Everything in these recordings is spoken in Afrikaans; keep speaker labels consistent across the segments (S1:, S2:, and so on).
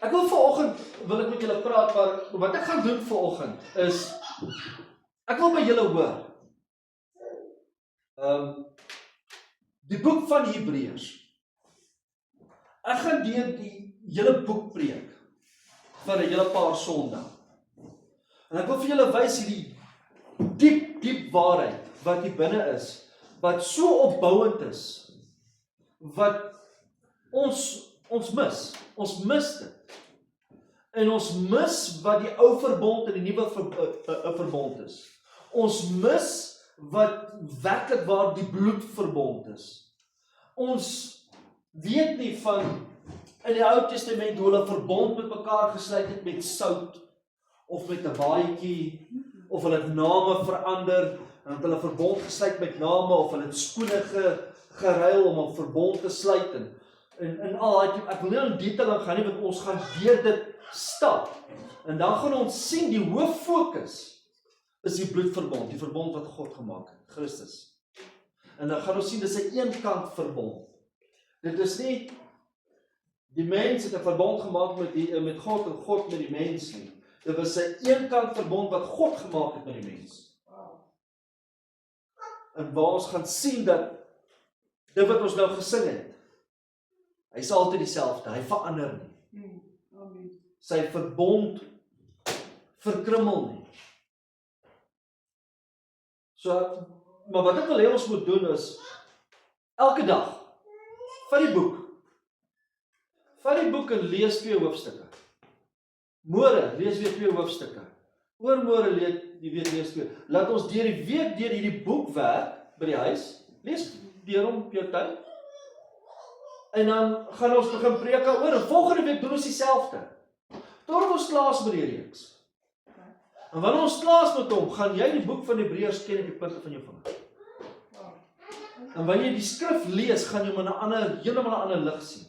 S1: Ek wil vanoggend, wil ek met julle praat, maar wat ek gaan doen vanoggend is, ek wil by julle hoor. Die boek van Hebreërs. Ek gaan deur die hele boek preek, vir 'n hele paar Sondae. En ek wil vir julle wys hierdie diep waarheid, wat hier binne is, wat so opbouend is, wat ons mis dit. En ons mis wat die ou verbond en die nuwe verbond is. Ons mis wat werklik waar die bloedverbond is. Ons weet nie van in die Ou Testament hoe hulle verbond met mekaar gesluit het met sout of met 'n baadjie of hulle het name verander en het hulle verbond gesluit met name of hulle het skoene geruil om 'n verbond te sluit en al daai ek wil nie in detail gaan nie want ons gaan deur dit stap. En dan gaan ons sien die hoof fokus is die bloedverbond, die verbond wat God gemaak het, Christus. En dan gaan ons sien dis 'n eenkant verbond. Dit is nie die mens het 'n verbond gemaak met God en God met die mens nie. Dit was 'n eenkant verbond wat God gemaak het met die mens. En waar ons gaan sien dat dit wat ons nou gesing het, hy is altyd dieselfde, hy verander nie. Sy verbond verkrummel nie. So, maar wat ek wil hê ons moet doen is, elke dag, van die boek en lees 2 hoofstukke. Môre, lees weer 2 hoofstukke. Oormôre lees 2. Laat ons deur die week deur hierdie boek werk, by die huis, lees deur hom op jou tyd, en dan gaan ons begin preek oor, en volgende week doen ons dieselfde. Totdat ons klaar is met die reeks. En wanneer ons klaar is met hom, gaan jy die boek van Hebreërs ken op die punte van jou vinger. En wanneer jy die skrif lees, gaan jy hom in heeltemal 'n ander lig sien.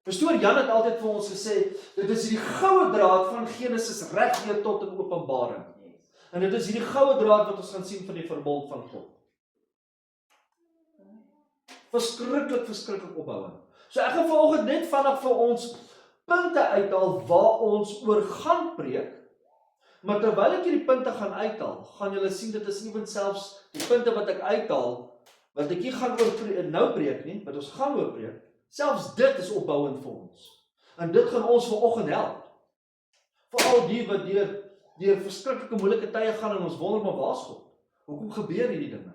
S1: Pastoor Jan het altyd vir ons gesê, dit is hierdie goue draad van Genesis reg deur tot in Openbaring. En dit is hierdie goue draad wat ons gaan sien van die verbond van God. Verskriklik opbouend. So ek gaan vanoggend net vanaf vir ons punte uithaal waar ons oor gaan preek, maar terwyl ek hierdie punte gaan uithaal, gaan julle sien dit is nie selfs die punte wat ek uithaal, wat ek hier gaan oor preek nie, wat ons gaan oor preek, selfs dit is opbouend vir ons. En dit gaan ons vanoggend help. Veral die wat deur verskriklike moeilike tye gaan en ons wonder maar waar's God? Hoekom gebeur hierdie dinge?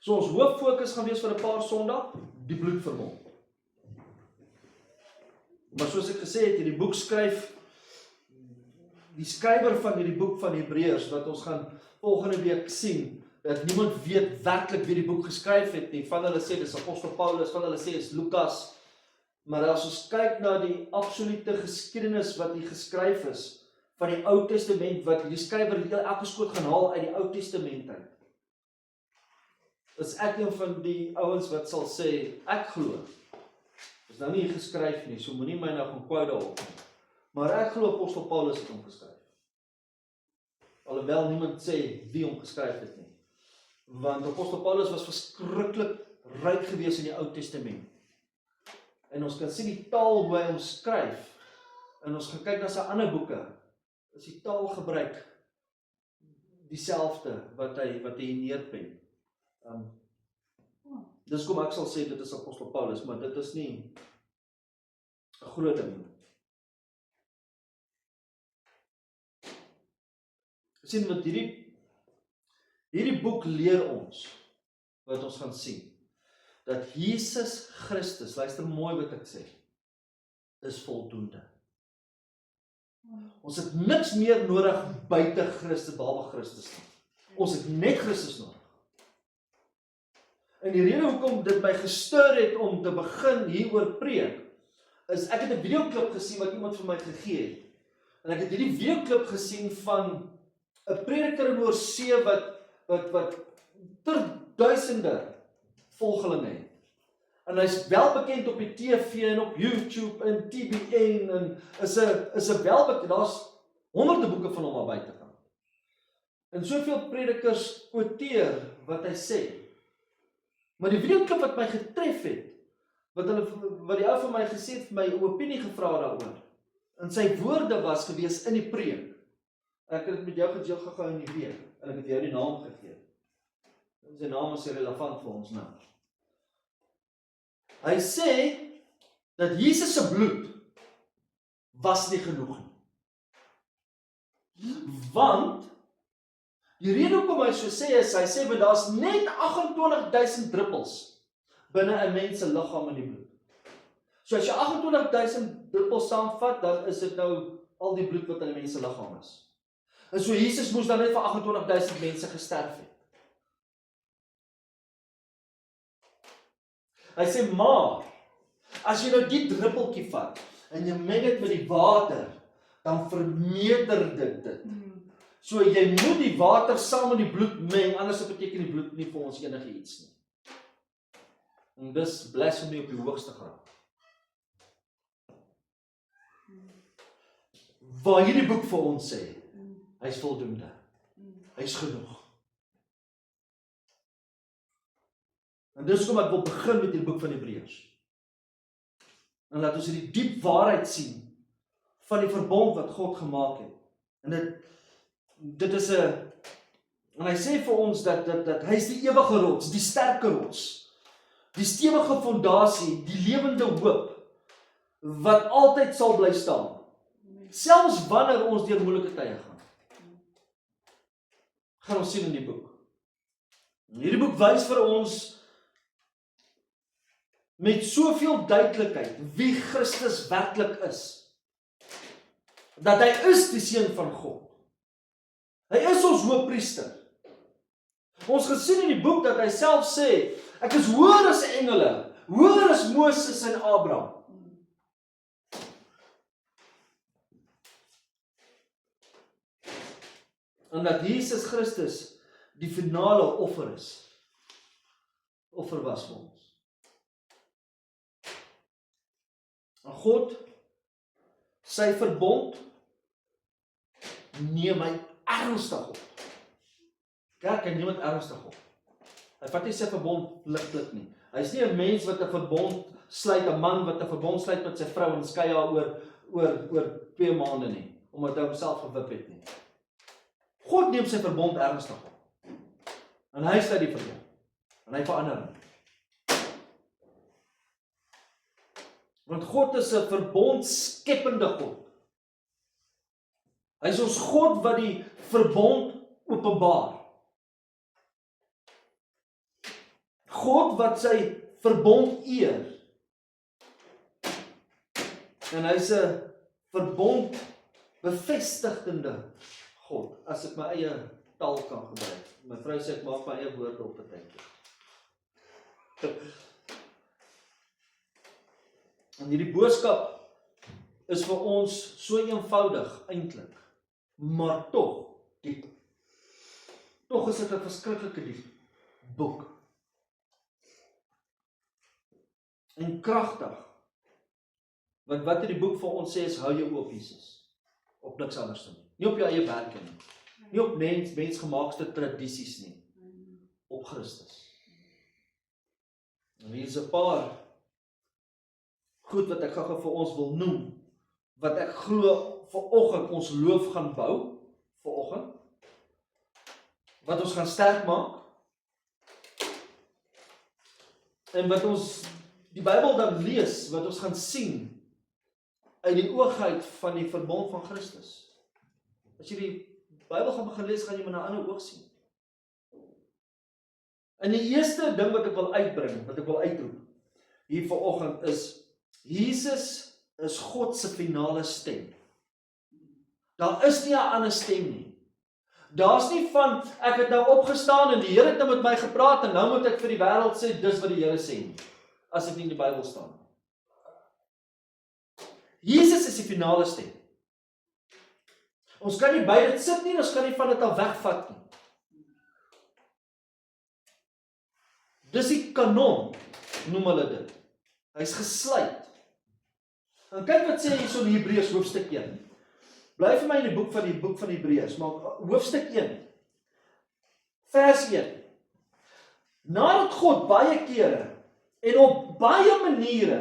S1: So ons hooffokus gaan wees vir 'n paar Sondae, die bloedverbond. Maar soos ek gesê het, hierdie boek skryf, die skrywer van hierdie boek van Hebreërs, wat ons gaan volgende week sien, dat niemand weet werklik wie die boek geskryf het nie. Van hulle sê dis Apostel Paulus, van hulle sê is Lukas. Maar as ons kyk na die absolute geskiedenis wat hier geskryf is, van die Ou Testament, wat die skrywer elke skoot gaan haal uit die Ou Testament uit, is ek een van die ouens wat sal sê, ek glo. Is nou nie geskryf nie, so moenie my nou gaan quote daarop. Maar ek glo Apostel Paulus het hom geskryf. Alhoewel niemand sê wie hom geskryf het nie. Want Apostel Paulus was verskriklik ryk gewees in die Ou Testament. En ons kan sien die taal hoe hy hom skryf, en ons gaan kyk na sy ander boeke, is die taalgebruik dieselfde wat hy neerpen. Dis kom ek sal sê dit is Apostel Paulus, maar dit is nie 'n groot ding nie. Sien wat hierdie boek leer ons, wat ons gaan sien, dat Jesus Christus, luister mooi wat ek sê, is voldoende. Ons het niks meer nodig buite Christus, behalwe Christus nie. Ons het net Christus nodig. En die rede hoekom dit my gestuur het om te begin hieroor preek, is ek het 'n videoklip gesien wat iemand vir my gegee het. En ek het hierdie videoklip gesien van 'n prediker in Oorsee wat duisende volgelinge het. En hy's wel bekend op die TV en op YouTube en TBN en is 'n welbekend, daar's honderde boeke van hom al buitekant. En soveel predikers quoteer wat hy sê. Maar die wetenskap wat my getref het, wat die ou vir my gesê het, vir my 'n opinie gevra daaroor. En sy woorde was gewees in die preek. Ek het dit met jou gedeel gehou in die week, en ek het jou die naam gegee. En sy naam is relevant vir ons nou. Hy sê, dat Jesus se bloed was nie genoeg nie. Want, die rede hoekom hy so sê is, hy sê, want daar's net 28.000 druppels binne 'n mens se liggaam in die bloed. So as jy 28.000 druppels saamvat, dan is dit nou al die bloed wat in 'n mens se liggaam is. En so Jesus moes dan net vir 28.000 mense gesterf het. Hy sê, maar, as jy nou die druppeltjie vat, en jy meng dit met die water, dan vermeerder dit. So jy moet die water saam met die bloed meng, anders beteken die bloed nie vir ons enige iets nie. En dis blasphemy op die hoogste graad. Waar hierdie boek vir ons sê, hy is voldoende. Hy is genoeg. En dis kom ek wil begin met die boek van Hebreërs. En laat ons die diep waarheid sien van die verbond wat God gemaak het. En dit is en hy sê vir ons dat hy is die ewige rots, die sterke rots, die stewige fondasie, die lewende hoop, wat altyd sal bly staan. Selfs wanneer ons deur moeilike tye gaan ons sien in die boek. En hierdie boek wys vir ons met soveel duidelikheid wie Christus werklik is. Dat hy is die seun van God. Hy is ons hoëpriester. Ons gesien in die boek dat hy self sê, ek is hoër as engele, hoër as Moses en Abraham. En dat Jesus Christus die finale offer is. Offer was vir ons. En God, sy verbond, neem hy ernstig op. Kerk, hy neem dit ernstig op. Hy vat nie sy verbond ligtelik nie. Hy is nie 'n mens wat 'n verbond sluit, 'n man wat 'n verbond sluit met sy vrou en skei haar oor 2 maande nie, omdat hy homself gewip het nie. God neem sy verbond ernstig op. En hy sluit die verbond. En hy verander hom. Want God is 'n verbondskepende God. Hy is ons God wat die verbond openbaar. God wat sy verbond eer. En hy is 'n verbond bevestigende God, as ek my eie taal kan gebruik. My vrou sê ek maak my eie woorde op 'n tyd. En hierdie boodskap is vir ons so eenvoudig eintlik, maar tog diep. Tog is dit 'n verskriklike diep boek. En kragtig. Want wat hierdie boek vir ons sê is, hou jou oop op Jesus. Op niks anders nie. Nie op jou eie werke nie. Nie op mensgemaakte tradisies nie. Op Christus. En hier is 'n paar goed wat ek gou vir ons wil noem, wat ek glo vanoggend ons geloof gaan bou, vanoggend, wat ons gaan sterk maak, en wat ons die Bybel dan lees, wat ons gaan sien, uit die oogheid van die verbond van Christus. As jy die Bybel gaan begin lees, gaan jy met 'n ander oog sien. En die eerste ding wat ek wil uitbring, wat ek wil uitroep, hier vanoggend is, Jesus is God se finale stem. Daar is nie 'n ander stem nie. Daar's nie van, ek het nou opgestaan en die Here het nou met my gepraat en nou moet ek vir die wêreld sê, dis wat die Here sê nie, as dit nie in die Bybel staan. Jesus is die finale stem. Ons kan nie by dit sit nie, ons kan nie van dit af wegvat nie. Dis die kanon, noem hulle dit. Hy's gesluit. En kyk wat sê hy so in Hebreërs hoofstuk 1. Bly vir my in die boek van Hebreërs, maar hoofstuk 1. Vers 1. Nadat God baie kere en op baie maniere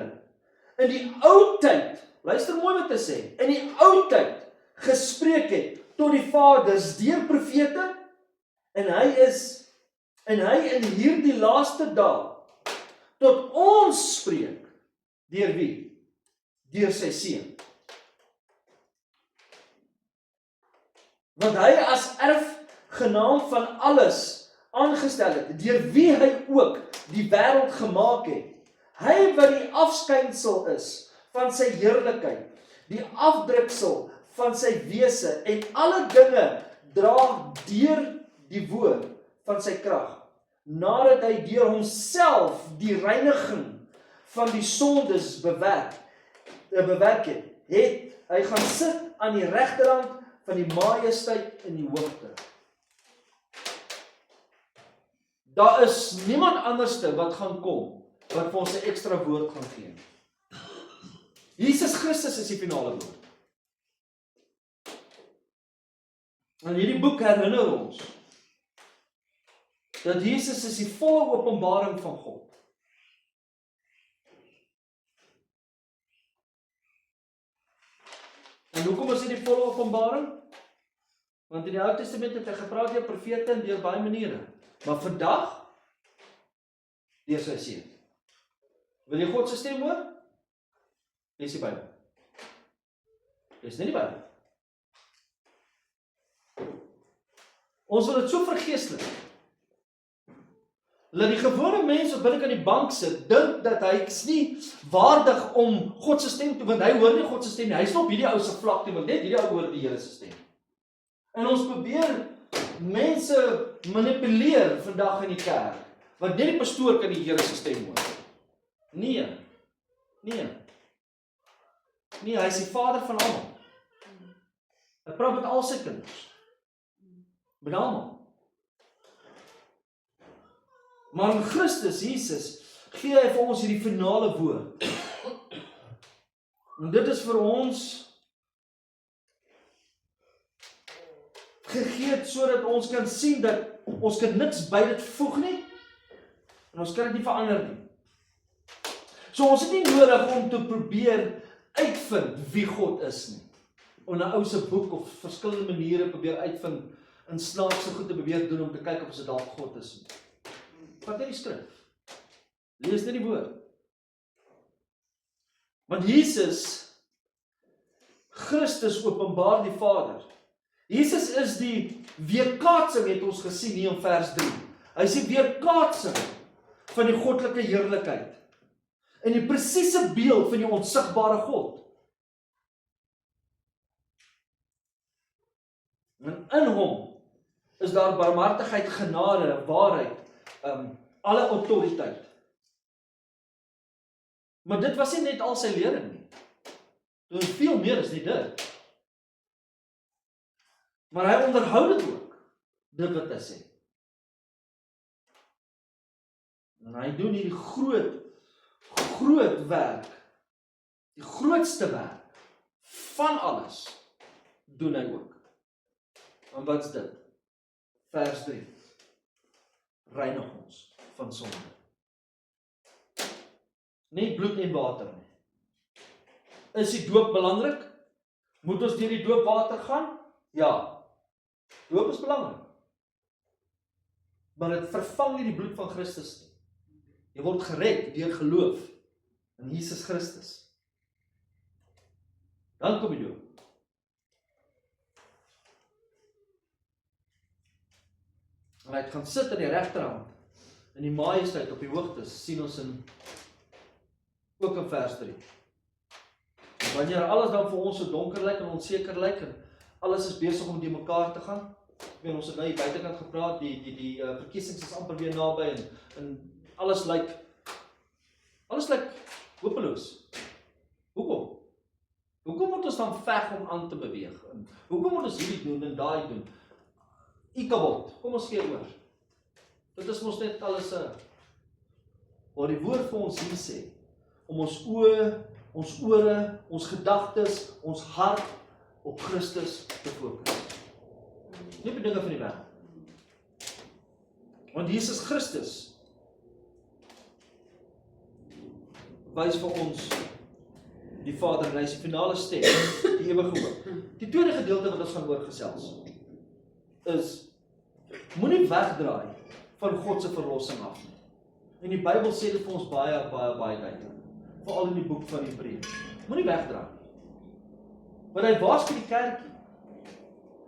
S1: in die ou tyd, luister mooi wat hy sê, in die ou tyd gespreek het tot die vaders deur profete, en hy in hierdie laaste dae tot ons spreek, deur wie? Deur sy seun. Want hy as erfgenaam van alles aangestel het, deur wie hy ook die wêreld gemaak het. Hy wat die afskynsel is van sy heerlikheid, die afdruksel van sy wese en alle dinge dra deur die woord van sy krag, nadat hy deur homself die reiniging van die sondes bewerk het, hy gaan sit aan die regterhand van die majesteit in die hoogte. Daar is niemand anderste wat gaan kom, wat vir ons 'n ekstra woord gaan gee. Jesus Christus is die finale woord. En hierdie boek herinner ons dat Jesus is die volle openbaring van God. En hoekom is dit die volle openbaring? Want in die Ou Testament het hy gepraat deur profete en deur baie maniere. Maar vandag deur sy seun. Wil jy God se stem hoor? Lees die Bybel. Lees nie die Bybel. Ons wil dit so vergeestelik. Dat die gewone mens wat binne aan die bank sit, dink dat hy is nie waardig om God se stem te, want hy hoor nie God se stem nie. Hy is op hierdie ou se vlak toe, want net hierdie ou hoor die Here se stem. En ons probeer mense manipuleer vandag in die kerk, want net die pastoor kan die Here se stem hoor. Nee, hy is die Vader van almal. Hy praat met al sy kinders. Met almal. Maar in Christus Jesus gee hy vir ons hierdie finale woord. En dit is vir ons gegee sodat ons kan sien dat ons kan niks by dit voeg nie en ons kan dit nie verander nie. So ons het nie nodig om te probeer uitvind wie God is nie. Om 'n ou se boek of verskillende maniere probeer uitvind en snaakse goed te probeer doen om te kyk of dit dalk God is nie. Vat net die skrif. Lees net die woord. Want Jesus Christus openbaar die Vader. Jesus is die weerkaatsing, het ons gesien hier in vers 3. Hy is die weerkaatsing van die goddelike heerlikheid. En die presiese beeld van die onsigbare God. En in hom is daar barmhartigheid, genade, waarheid, alle autoriteit. Maar dit was nie net al sy lering nie. Dit is veel meer as net dit. Maar hy onderhou dit ook, dit wat hy sê. En hy doen hierdie groot werk, die grootste werk van alles, doen hy ook. En wat is dit? Vers 3. Reinig ons van sonde. Nie bloed en water nie. Is die doop belangrik? Moet ons deur die doopwater gaan? Ja. Doop is belangrik. Maar dit vervang nie die bloed van Christus nie. Jy word gered deur geloof in Jesus Christus. Dan kom die doop. En hy gaan sit aan die regterhand in die majesteit op die hoogtes, sien ons ook in vers 3. Wanneer alles dan vir ons so donker lyk en onseker lyk en alles is besig om die mekaar te gaan. Ons het nou hier buitekant gepraat, die verkiesings is amper weer naby en alles lyk hopeloos. Hoekom? Hoekom moet ons dan veg om aan te beweeg? En hoekom moet ons hierdie doen en daai doen? Ikabod, kom ons gee oor. Dit is mos net alles wat die woord vir ons hier sê, om ons oë, ons ore, ons gedagtes, ons hart op Christus te fokus. Nie op die dinge van die wêreld. Want Jesus Christus wys vir ons die Vader en hy is die finale stem, die ewige hoop. Die tweede gedeelte wat ons gaan oor gesels is moenie wegdraai van God se verlossing af nie. En die Bybel sê dit vir ons baie duidelik, veral in die boek van Hebreërs. Moenie wegdraai nie. Want hy waarsku die kerk.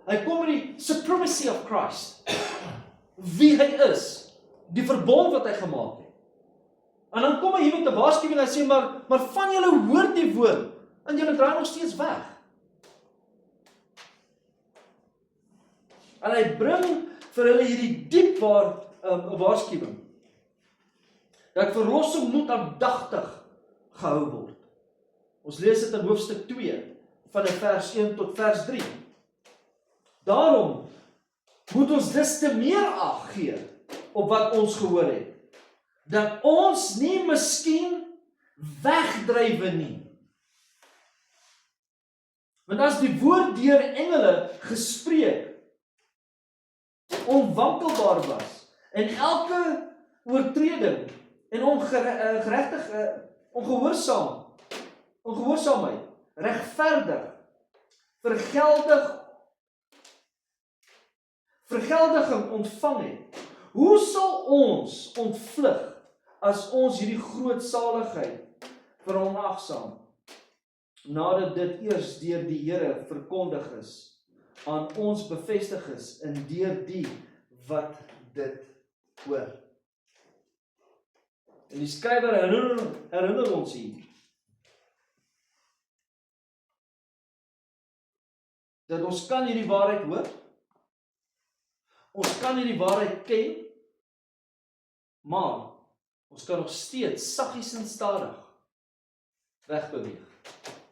S1: Hy kom met die supremacy of Christ. Wie hy is, die verbond wat hy gemaak het. En dan kom hy hier met 'n waarskuwing en hy sê maar van julle hoor die woord en julle draai nog steeds weg. En hy bring vir hulle hierdie diep waarskuwing dat verlossing moet aandagtig gehou word. Ons lees dit in hoofstuk 2 van vers 1 tot vers 3. Daarom moet ons dus te meer ag gee op wat ons gehoor het, dat ons nie miskien wegdrywe nie. Want as die woord deur engele gespreek onwankelbaar was en elke oortreding en ongehoorsaamheid regverdig vergeldiging ontvang het, hoe sal ons ontvlug as ons hierdie groot saligheid veronagsaam, nadat dit eers deur die Here verkondig is, aan ons bevestig is en deur die wat dit hoor. En die skrywer herinner ons hier dat ons kan hierdie waarheid hoor, ons kan hierdie waarheid ken, maar ons kan nog steeds saggies en stadig wegbeweeg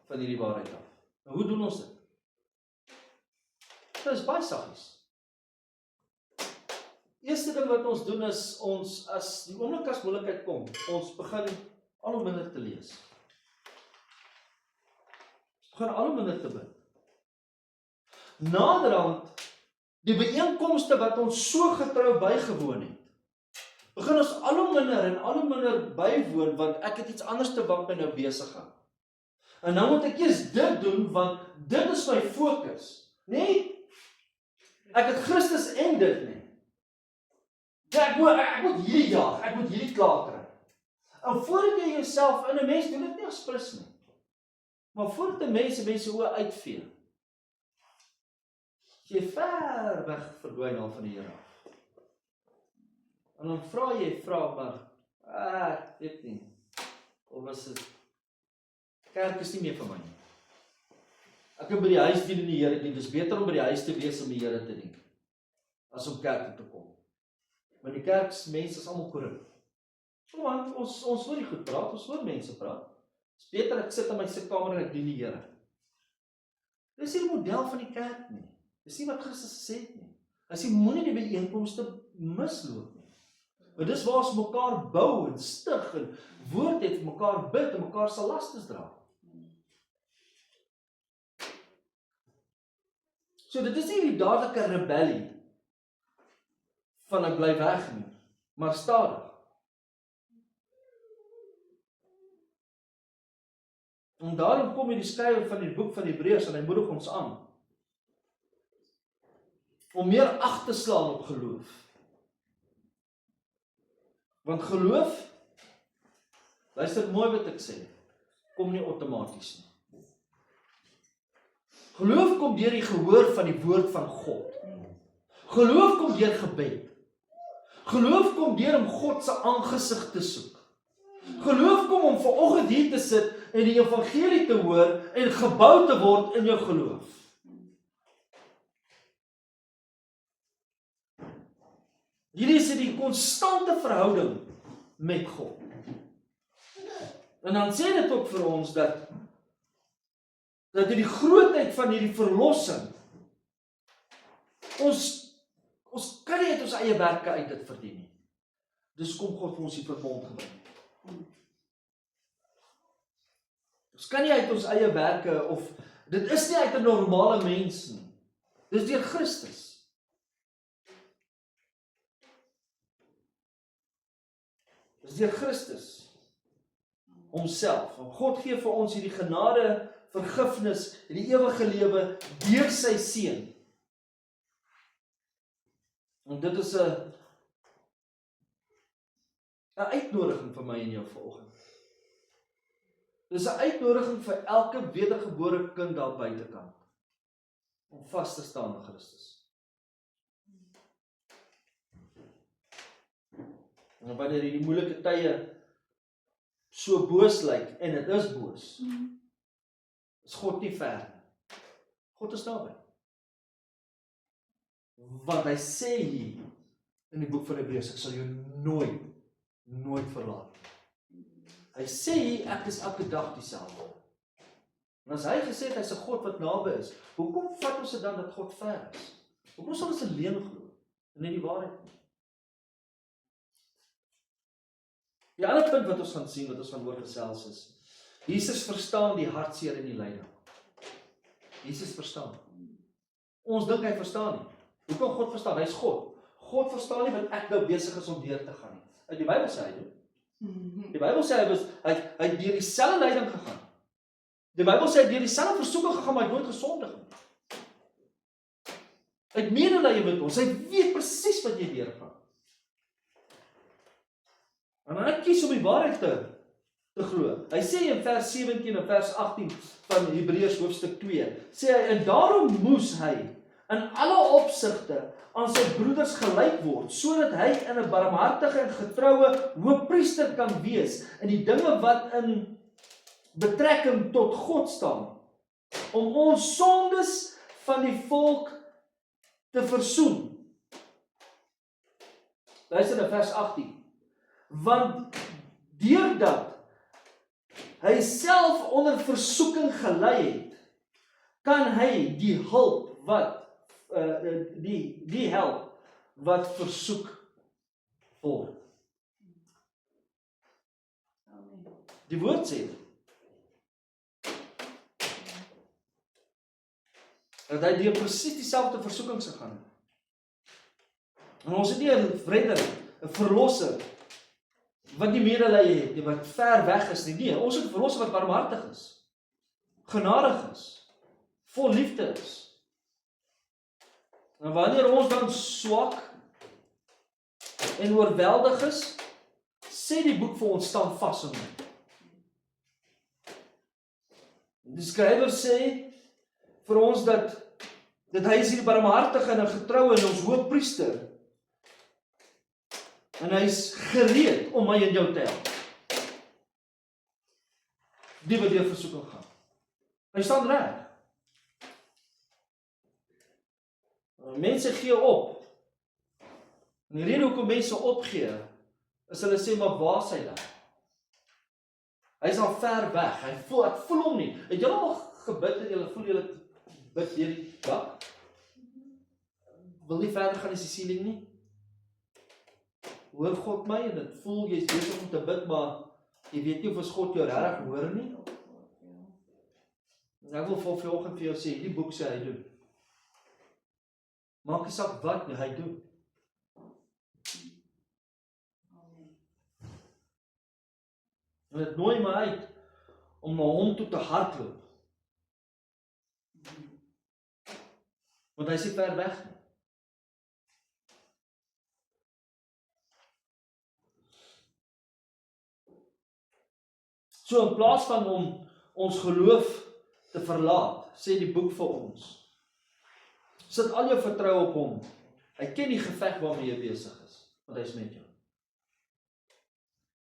S1: van hierdie waarheid af. En hoe doen ons dit? Dit is baie saggies. Eerste ding wat ons doen is, as die oomblik as moeilikheid kom, ons begin al hoe minder te lees. Ons begin al hoe minder te bid. Naderhand, die byeenkomste wat ons so getrou bygewoon het, begin ons al hoe minder bywoon, want ek het iets anders te wat my nou besig hou. En nou moet ek eers dit doen, want dit is my fokus. Nee, ek het Christus en dit nie. Ja, ek moet hierdie jaag, ek moet hierdie klaar kry. En voordat jy jouself, en 'n mens doen dit nie as plus nie, maar voordat 'n mens se oë uitvee, jy ver weg verdwyn al van die Here af. En dan vra maar, ek weet nie, of is dit, kerk is nie meer vir my nie. Ek kan by die huis dien in die Here dien, dis beter om by die huis te wees om die Here te dien, as om kerk toe te kom. Maar die kerksmense is almal korrup. Want ons hoor nie goed praat, ons hoor mense praat. Dis beter ek sit in my sitkamer en ek dien die Here. Dis nie die model van die kerk nie. Dis nie wat Christus gesê het nie. Hy sê moenie die byeenkomste misloop nie. Want dis waar ons mekaar bou en stig en woord het, mekaar bid en mekaar se lastes dra. So dit is nie die dadelike rebellie van ek bly weg nie, maar stadig. En daarom kom die skrywer van die boek van Hebreërs en hy moedig ons aan om meer ag te slaan op geloof. Want geloof, luister mooi wat ek sê, kom nie outomaties nie. Geloof kom deur die gehoor van die woord van God. Geloof kom deur gebed. Geloof kom deur om God se aangesig te soek. Geloof kom om vanoggend hier te sit en die evangelie te hoor en gebou te word in jou geloof. Hierdie is die konstante verhouding met God. En dan sê dit ook vir ons dat die grootheid van hierdie verlossing, ons kan nie uit ons eie werke uit dit verdien nie. Dus kom God vir ons die verbond gebring. Ons kan nie uit ons eie werke, of dit is nie uit 'n normale mens nie. Dis deur Christus. Dis deur Christus homself. En God gee vir ons hierdie genade, vergifnis, die ewige lewe deur sy seun. En dit is 'n uitnodiging vir my en jou vanoggend. Dis 'n uitnodiging vir elke wedergebore kind daar buitekant om vas te staan in Christus. En wanneer hierdie moeilike tye so boos lyk, en dit is boos, is God nie ver nie. God is naby. Want hy sê hier in die boek van Hebreërs, ek sal jou nooit verlaat nie. Hy sê hier, ek is elke dag dieselfde. En as hy gesê het, hy is 'n God wat naby is, hoekom vat ons dit dan dat God ver is? Hoekom sal ons 'n leuen glo, en nie die waarheid nie? Die ander punt wat ons gaan sien, wat ons gaan oor gesels is, Jesus verstaan die hartseer en die lyding. Jesus verstaan. Ons dink hy verstaan nie. Hoekom God verstaan? Hy is God. God verstaan nie wat ek nou besig is om deur te gaan nie. Die Bybel sê hy doen. Die Bybel sê hy het deur dieselfde lyding gegaan. Die Bybel sê hy het deur dieselfde versoeking gegaan, maar hy het nooit gesondig nie. Hy het medelee met ons. Hy weet presies wat jy deurgaan. En hy kies om die waarheid te glo. Hy sê in vers 17 en vers 18 van Hebreërs hoofstuk 2, sê hy, en daarom moes hy in alle opsigte aan sy broeders gelyk word, sodat hy in 'n barmhartige en getroue hoëpriester kan wees in die dinge wat in betrekking tot God staan, om ons sondes van die volk te versoen. Luister na vers 18. Want deurdat hy self onder versoeking gelei het, kan hy die hulp wat die help wat versoek word. Die woord sê dat hy deur presies dieselfde versoekings gegaan het. En ons het nie 'n redder, 'n verlosser wat nie medelee het nie, wat ver weg is nie. Nee, ons het 'n verlosser wat barmhartig is, genadig is, vol liefde is. En wanneer ons dan swak en oorweldig is, sê die boek vir ons, staan vas in hom. Die skrywer sê vir ons dat hy is hier barmhartige en 'n getroue en ons hoëpriester. En hy is gereed om my en jou te help. Die wat deur versoeking gaan. Hy staan reg. Mense gee op. En die rede hoekom mense opgee, is hulle sê, maar waar is hy dan? Hy is al ver weg. Ek voel hom nie. Het julle al gebid en julle voel julle bid deur die dak? Wil nie verder gaan as die ceiling nie? Hoor God my en dit voel jy is besig om te bid, maar jy weet nie of as God jou regtig hoor nie. En ek wil vanoggend vir jou sê, die boek sê hy doen. Maak nie saak wat nie, hy doen. En dit nooi my uit om na hom toe te hardloop. Want hy is nie ver weg nie. So in plaas van om ons geloof te verlaat, sê die boek vir ons, sit al jou vertroue op hom. Hy ken die geveg waarmee jy besig is, want hy is met jou.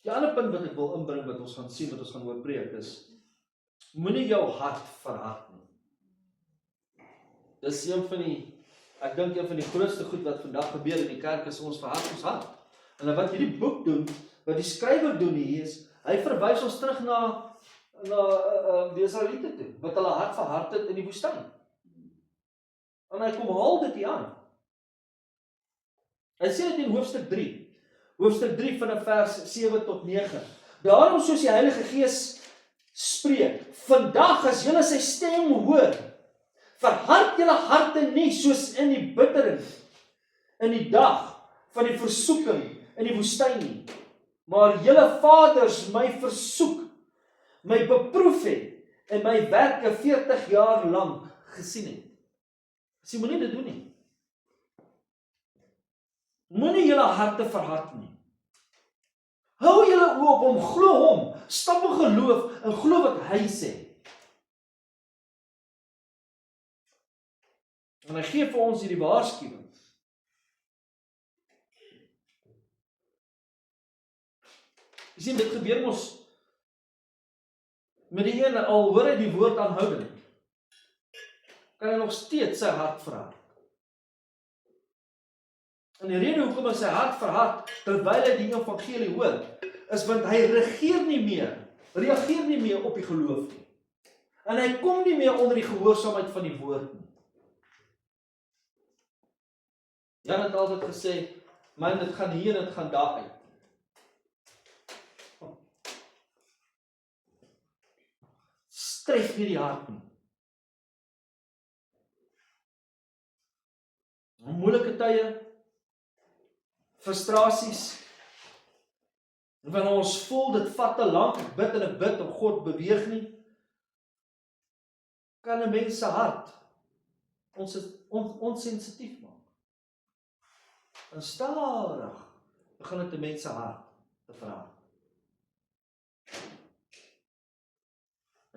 S1: Die ander punt wat ek wil inbring, wat ons gaan sien, wat ons gaan oor preek, is, moenie jou hart verhard nie. Dis ek dink een van die grootste goed wat vandag gebeur in die kerk, is ons verhard ons hart. En wat hierdie boek doen, wat die skrywer doen hier is, hy verwys ons terug na die Israeliete toe, wat hulle hart verhard het in die woestyn. En hy kom haal dit hier aan. Hy sê dit in hoofstuk 3. Hoofstuk 3 van vers 7 tot 9. Daarom soos die Heilige Gees spreek, vandag as julle sy stem hoor, verhard julle harte nie soos in die bittering, in die dag van die versoeking in die woestyn nie. maar julle vaders my versoek, my beproef het, en my werke 40 jaar lank gesien het. Sy moenie dit doen nie. Moenie julle harte verhard nie. Hou julle oë op hom, glo hom, stap in geloof en glo wat hy sê. En hy gee vir ons hierdie waarskuwing. Jy sien, dit gebeur mos met die ene, al hoor hy die woord aanhoudend, kan hy nog steeds sy hart verhard. En die rede hoekom hy sy hart verhard, terwyl hy die evangelie hoor, is want hy reageer nie meer op die geloof nie. En hy kom nie meer onder die gehoorsaamheid van die woord nie. Jan het altyd gesê, man, dit gaan hier en dit gaan daar uit. Stref nie die hart nie. Moeilike tye, frustrasies, en wanneer ons voel, dit vat te lank, ek bid en God beweeg nie, kan 'n mens se hart onsensitief maak. En stadig begin dit 'n mens se hart te verhard.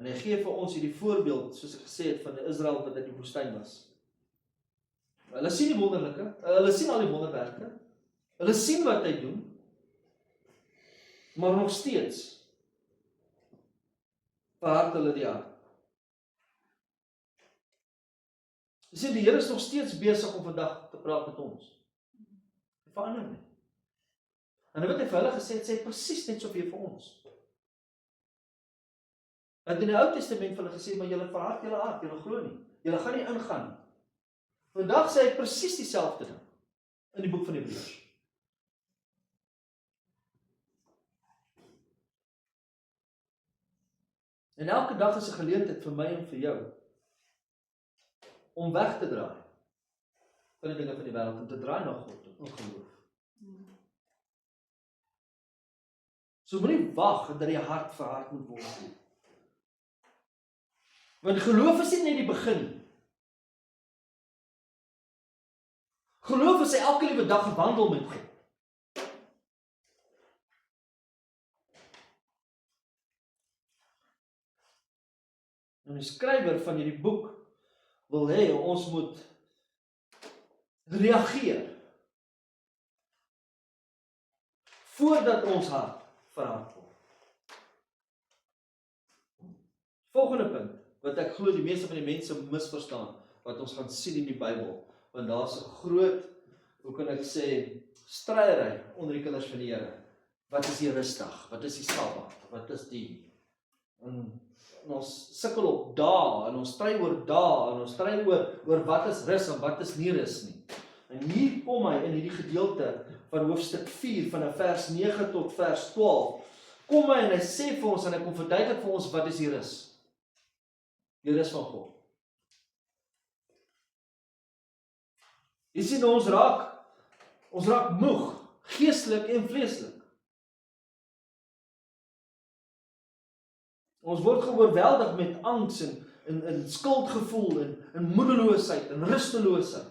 S1: En hy gee vir ons hierdie voorbeeld, soos ek gesê het, van die Israel wat in die woestyn was. Hulle sien die wonderlike, hulle sien al die wonderwerke, hulle sien wat hy doen, maar nog steeds verhard hulle die hart. Jy sien, die Here is nog steeds besig om vandag te praat met ons. Hy verander nie. En wat hy vir hulle gesê het, sê hy presies net so vir ons. En in die Ou Testament vir hulle gesê, maar julle verhard julle hart, julle glo nie, julle gaan nie ingaan nie. Vandag sê hy presies dieselfde ding in die boek van Hebreërs. En elke dag is 'n geleentheid vir my en vir jou om weg te draai van die dinge van die wêreld en te draai na God in geloof. So moenie wag dat die hart verhard moet word nie. Want geloof is nie net die begin nie. Geloof is elke liewe dag 'n wandel met God. En die skrywer van hierdie boek wil hê ons moet reageer voordat ons hart verhard word. Volgende punt wat ek glo die meeste van die mense misverstaan wat ons gaan sien in die Bybel, want daar's 'n groot, hoe kan ek sê, stryery onder die kinders van die Here. Wat is die Rustdag? Wat is die Sabbat? Wat is die? En ons sukkel op dae, en ons stry oor dae, en ons stry oor wat is rus en wat is nie rus nie. En hier kom hy in hierdie gedeelte van hoofstuk 4, van vers 9 tot vers 12, kom hy en hy sê vir ons, en hy kom verduidelik vir ons, wat is die rus? Die rus van God. Jy sien, ons raak moeg, geestelik en vleeslik. Ons word geoorweldig met angs en skuldgevoel en moedeloosheid en rusteloosheid.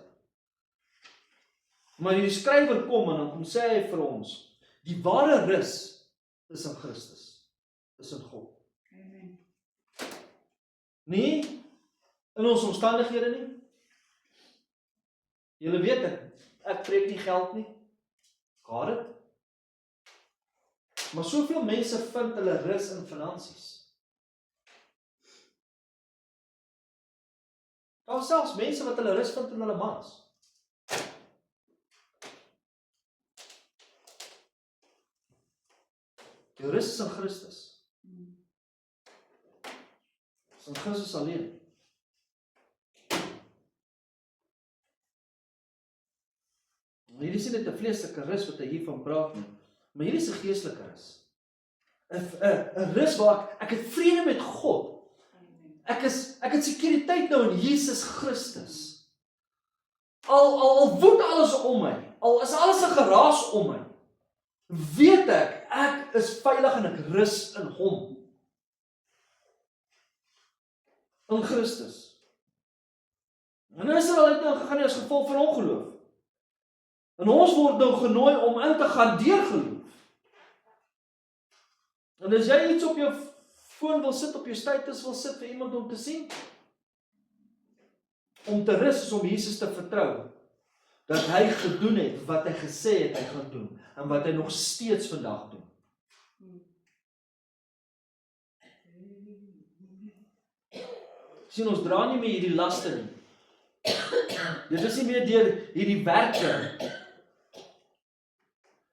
S1: Maar die skrywer kom en dan sê hy vir ons, die ware rus is in Christus, is in God. Amen. Nie in ons omstandighede nie. Julle weet ek trek nie geld nie. Got it? Maar soveel mense vind hulle rus in finansies. Daar selfs mense wat hulle rus vind in hulle mans. Die rus is in Christus. Is in Christus alleen. Hierdie is nie net 'n vleeslike rus wat hy hiervan praat nie, maar hierdie is 'n geestelike rus. 'n rus waar ek het vrede met God. Ek het sekuriteit nou in Jesus Christus. Al woed alles om my, al is alles 'n geraas om my, weet ek is veilig en ek rus in hom. In Christus. En Israel het nou gegaan as gevolg van ongeloof. En ons word nou genooi om in te gaan deur geloof. En as jy iets op jou foon wil sit, op jou status wil sit vir iemand om te sien, om te rus is om Jesus te vertrou, dat hy gedoen het wat hy gesê het hy gaan doen, en wat hy nog steeds vandag doen. Sien, ons dra nie meer hierdie laste nie. Dit is nie meer deur hierdie werke,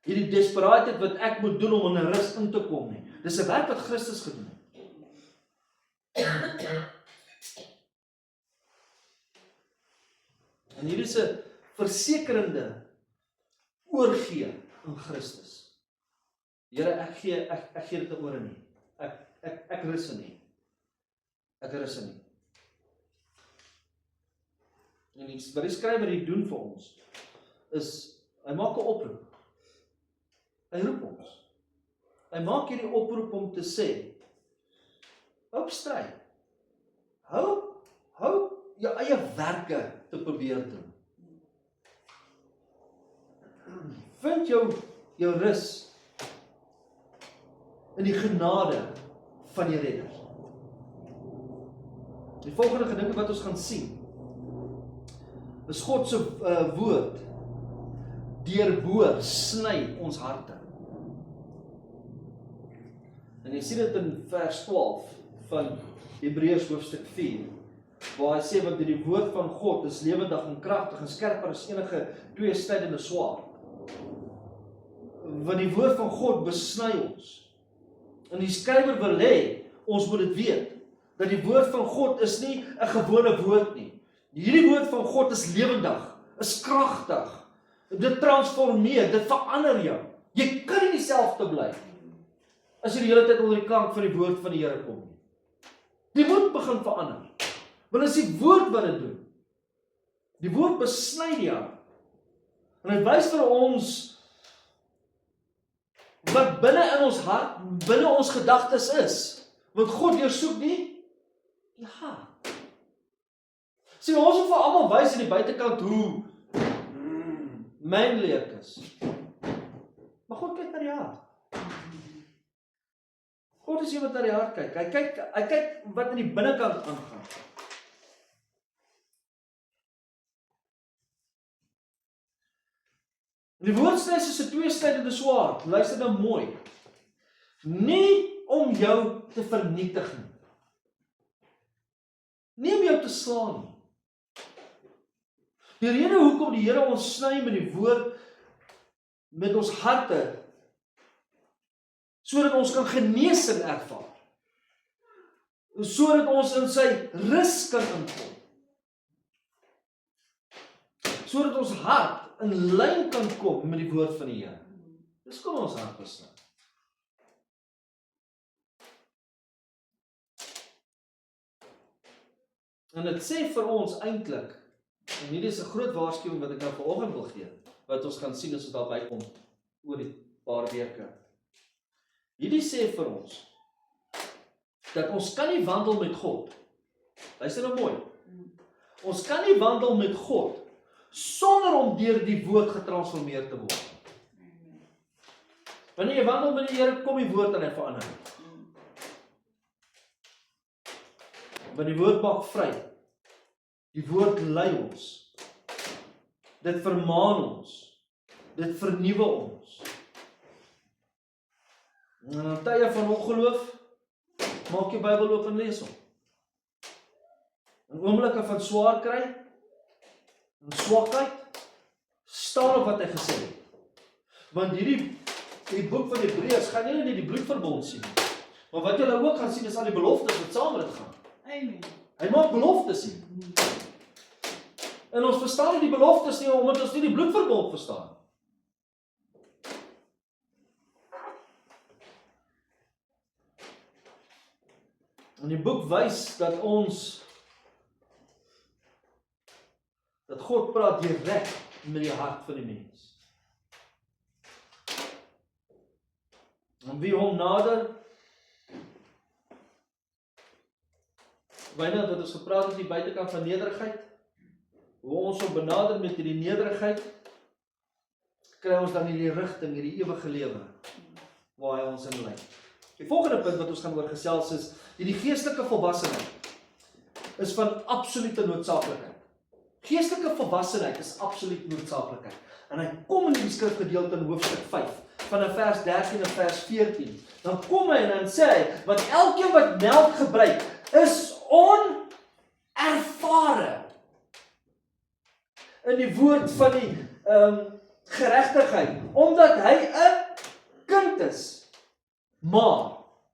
S1: hierdie desperaatheid wat ek moet doen om in 'n rus in te kom nie. Dis 'n werk wat Christus gedoen het. En hier is 'n versekerende oorgee in Christus. Here, ek gee dit oor in U. Ek rus in U. Ek rus in U. En wat die skrywer hier doen vir ons, is, hy maak 'n oproep. Hy roep ons. Hy maak hierdie oproep om te sê, hou stry. Hou jou eie werke te probeer doen. Vind jou rus in die genade van die Redder. Die volgende gedinke wat ons gaan sien, is God se woord deurboor, sny ons harte. En jy sien dit in vers 12 van Hebreërs hoofstuk 4, waar hy sê, want die woord van God is lewendig en kragtig en skerper as enige tweesnydende swaard. Want die woord van God besny ons. En die skrywer wil hê, ons moet dit weet, dat die woord van God is nie 'n gewone woord nie. Hierdie woord van God is lewendig, is kragtig. Dit transformeer, dit verander jou. Jy kan nie dieselfde bly as jy die hele tyd onder die klank van die woord van die Here kom nie. Die moet begin verander. Want dit is die woord wat dit doen. Die woord besny die hart. En dit wys vir ons wat binne in ons hart, binne ons gedagtes is. Want God deursoek die hart. Sien, ons moet vir almal wys aan die buitekant hoe manly ek is. Maar God kyk na die hart. God is iemand wat na die hart kyk. Hy kyk wat in die binnekant aangaan. Die woord sny soos 'n tweesnydende swaard. Luister nou mooi. Nie om jou te vernietig nie. Nie om jou te slaan nie. Die rede hoekom die Here ons sny met die woord, met ons harte, sodat ons kan genesing ervaar. Sodat ons in sy rus kan inkom. Sodat ons hart in lyn kan kom met die woord van die Here. Dis kom ons hart besny. En dit sê vir ons eintlik, en hierdie is 'n groot waarskuwing wat ek nou vanoggend wil gee, wat ons gaan sien as ons daarby kom oor die paar weke. Hierdie sê vir ons dat ons kan nie wandel met God. Luister nou mooi. Ons kan nie wandel met God sonder om deur die woord getransformeer te word. Wanneer jy wandel met die Here, kom die woord en hy verander. Want die woord maak vry. Die woord lei ons. Dit vermaan ons. Dit vernuwe ons. En in tye van ongeloof, maak jy Bybel oop en lees hom. In oomblikke van swaar kry, en swakheid, staan op wat hy gesê het. Want die boek van Hebreërs gaan nie net die bloedverbond sien, maar wat julle ook gaan sien is al die beloftes wat saam met dit gaan.
S2: Amen.
S1: Hy maak beloftes sien. En ons verstaan nie die beloftes nie, omdat ons nie die bloedverbond verstaan. En die boek wys dat God praat direk met die hart van die mens. En wie hom nader, Wynand wat ons gepraat het die buitekant van nederigheid, hoe ons hom benader met hierdie nederigheid, kry ons dan hierdie rigting, hierdie ewige lewe, waar hy ons in lei. Die volgende punt wat ons gaan oor gesels is, hierdie geestelike volwassenheid is van absolute noodsaaklikheid. Geestelike volwassenheid is absoluut noodsaaklikheid. En hy kom in die skrifgedeelte in hoofstuk 5, vanaf vers 13 en vers 14. Dan kom hy en dan sê hy, want elkeen wat melk gebruik, is onervare in die woord van die geregtigheid, omdat hy 'n kind is. Maar,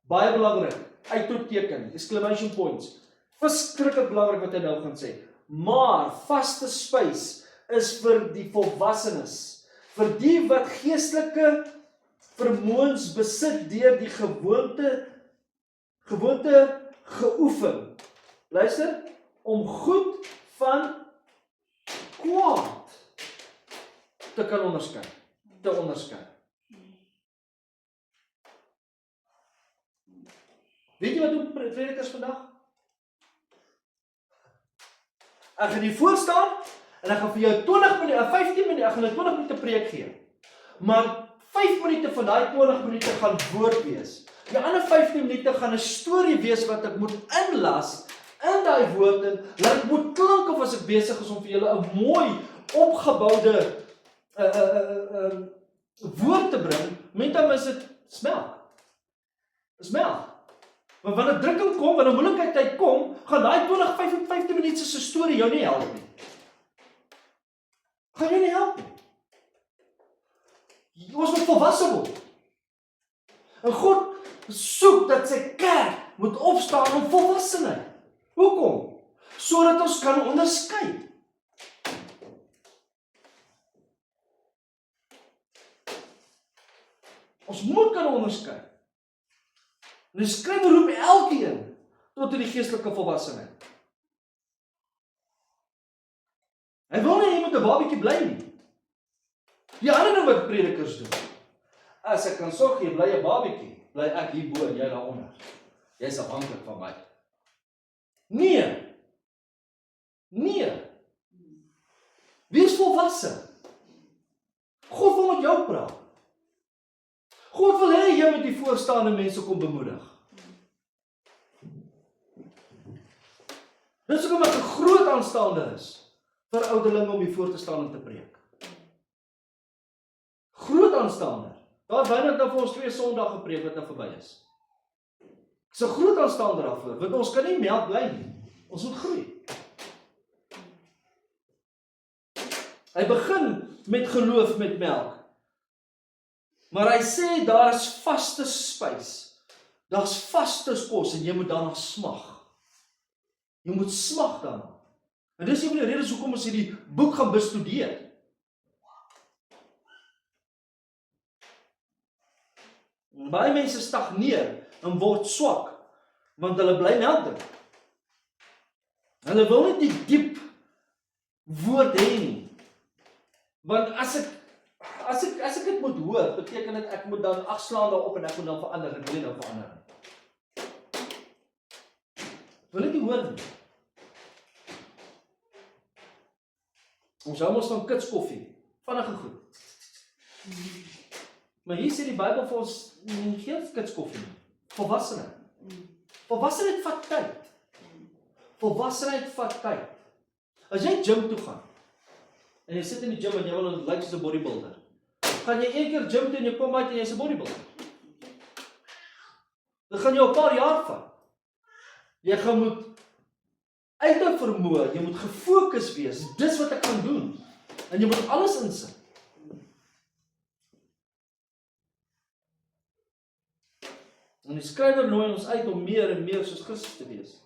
S1: baie belangrik, uitroepteken, exclamation points, verskriklik belangrik wat hy nou gaan sê, maar vaste spys is vir die volwassenes, vir die wat geestelike vermoëns besit deur die gewoonte geoefen. Luister, om goed van kwaad te kan onderskei, Weet jy wat doen predikers vandag? Ek gaan hier voor staan en ek gaan vir jou 15 minute, ek gaan 'n 20 minute preek gee. Maar 5 minute van daai 20 minute gaan woord wees. Die ander 15 minute gaan 'n storie wees wat ek moet inlas in daai woord en laat dit moet klink of as ek besig is om vir julle 'n mooi opgeboude woord te bring. Met hom is dit melk. Dis melk. Maar wanneer drukking kom, wanneer moeilikheid kom, gaan daai 20-15 minute se storie jou nie help nie. Gaan jou nie help nie. Ons moet volwasse word. En God soek dat sy kerk moet opstaan om volwassenheid. Hoekom? Sodat ons kan onderskei. Ons moet kan onderskei. En die skrywer roep elkeen tot in die geestelike volwassenheid. Hy wil nie jy moet 'n babietjie bly nie. Die ander ding wat predikers doen, as ek kan sorg jy bly 'n babietjie, bly ek hierbo en jy daaronder. Jy's afhanklik van my. Nee. Wees volwasse. God wil met jou praat. God wil hê jy met die voorstaande mense kom bemoedig. Dis hoekom ek 'n groot aanstaande is vir ouderlinge om hier voor te staan en te preek. Groot aanstander. Daar Wynand nou vir ons 2 Sondae gepreek wat nou verby is. Ek's 'n groot aanstander daarvoor, want ons kan nie melk bly nie. Ons moet groei. Hy begin met geloof met melk. Maar hy sê daar is vaste spys. Daar's vaste kos en jy moet daarna smag. Jy moet smag daarna. En dis een van die redes hoekom ons hierdie boek gaan bestudeer. Baie mense stagneer en word swak, want hulle bly melk drink. Hulle wil nie die diep woord hê nie. Want as ek dit moet hoor, beteken dit ek moet dan agslaan daarop en ek moet dan verander, ek wil nie dan verander nie. Wil ek nie hoor nie. Ons hou ons van kitskoffie, vinnige goed. Maar hier sê die Bybel vir ons, geen kitskoffie nie. Volwassenheid. Volwassenheid vat tyd. Volwassenheid vat tyd. As jy gym toe gaan, en jy sit in die gym en jy wil lyk soos 'n bodybuilder, gaan jy een keer gym toe en jy kom uit en jy's 'n bodybuilder. Dit gaan jou 'n paar jaar vat. Jy gaan moet uit jou vermoë, jy moet gefokus wees, dis wat ek gaan doen. En jy moet alles insit. En die skrywer nooi ons uit om meer en meer soos Christus te wees.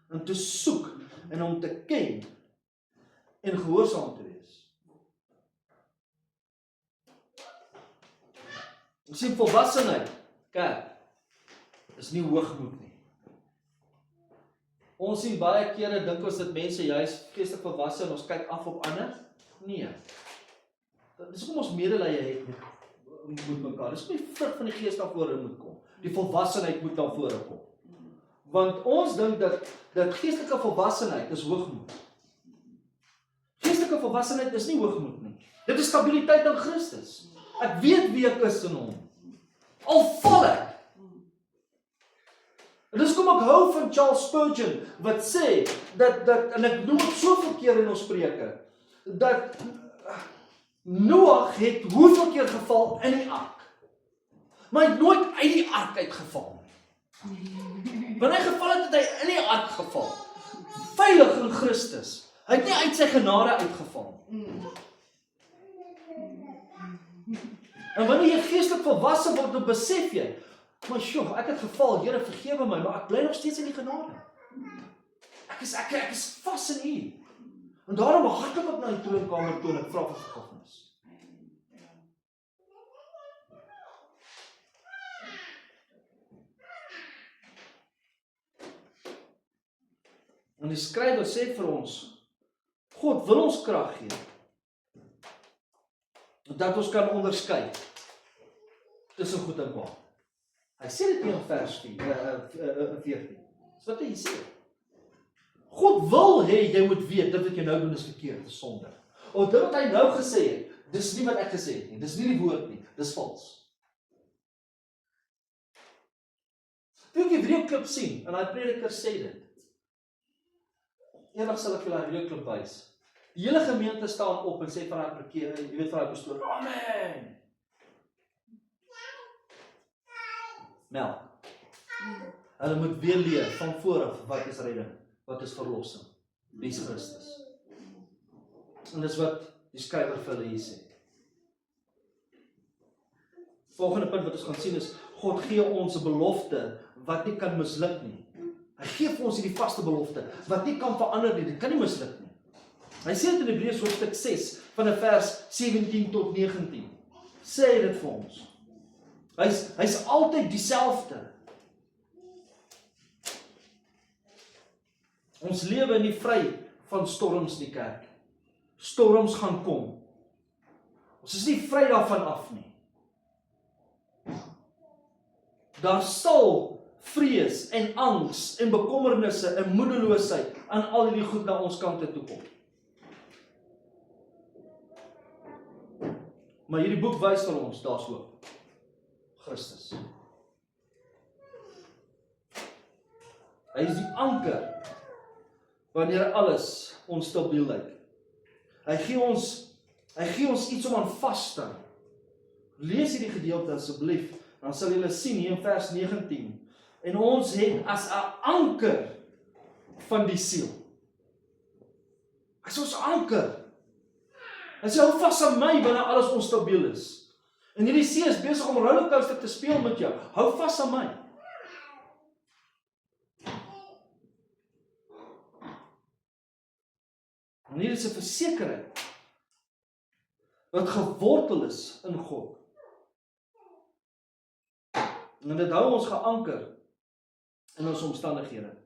S1: Om te soek en om te ken en gehoorsaam te wees. Ons sien volwassenheid, kerk, is nie hoogmoed nie. Ons sien baie kere dink ons dat mense juis geestelik volwasse en ons kyk af op ander. Nee. Dis hoekom ons medelee het moet mekaar. Dis nie vrug van die Gees na vore moet kom. Die volwassenheid moet na vore kom. Want ons dink dat geestelike volwassenheid is hoogmoed. Geestelike volwassenheid is nie hoogmoed nie. Dit is stabiliteit in Christus. Ek weet wie ek is in hom. Al val ek. En dis kom ek hou van Charles Spurgeon, wat sê, en ek noem het soveel keer in ons preke, dat Noag het hoeveel keer geval in die ark, maar hy het nooit uit die ark uitgeval nie. Wanneer hy geval het, het hy in die ark geval, veilig in Christus. Hy het nie uit sy genade uitgeval. En wanneer jy geestelik volwasse word, dan besef jy, maar sjoe, ek het geval, Here vergewe my, maar ek bly nog steeds in die genade. Ek is vas in U. En daarom hardloop ek na die troonkamer toe en ek vra vir vergifnis. En die skrywer sê vir ons, God wil ons krag gee, dat ons kan onderskei tussen goed en kwaad. Hy sê dit in vers 14. Dis wat hy sê. God wil hê jy moet weet, dit wat jy nou doen is verkeerd, dis sonde. Of dit wat hy nou gesê het, dis nie wat ek gesê het nie, dis nie die woord nie, dis vals. Toe ek die videoklip sien, en die prediker sê dit, eendag sal ek julle die videoklip wys. Die hele gemeente staan op en sê van hy prekeer, jy weet van hy pastoor, amen! Melk. Hulle moet weer leer van vooraf, wat is redding, wat is verlossing, wie is Christus. En dis wat die skrywer vir hulle hier sê. Volgende punt wat ons gaan sien is, God gee ons 'n belofte wat nie kan misluk nie. Hy gee vir ons hierdie vaste belofte, wat nie kan verander nie, dit kan nie misluk nie. Hy sê dit in Hebreërs hoofstuk 6, van vers 17 tot 19. Sê hy dit vir ons. Hy's altyd dieselfde. Ons lewe nie vry van storms in die kerk. Storms gaan kom. Ons is nie vry daarvan af nie. Daar sal vrees en angs en bekommernisse en moedeloosheid aan al die goed na ons kante toe kom. Maar hierdie boek wys vir ons, daar's hoop. Christus. Hy is die anker wanneer alles onstabiel lyk. Hy gee ons iets om aan vas te hou. Lees hierdie gedeelte asseblief, dan sal julle sien hier in vers 19. En ons het as 'n anker van die siel. Hy is ons anker. Hy sê, hou vas aan my wanneer alles onstabiel is. En hierdie see is besig om rollercoaster te speel met jou. Hou vas aan my. En hier is 'n versekering wat gewortel is in God. En dit hou ons geanker in ons omstandighede.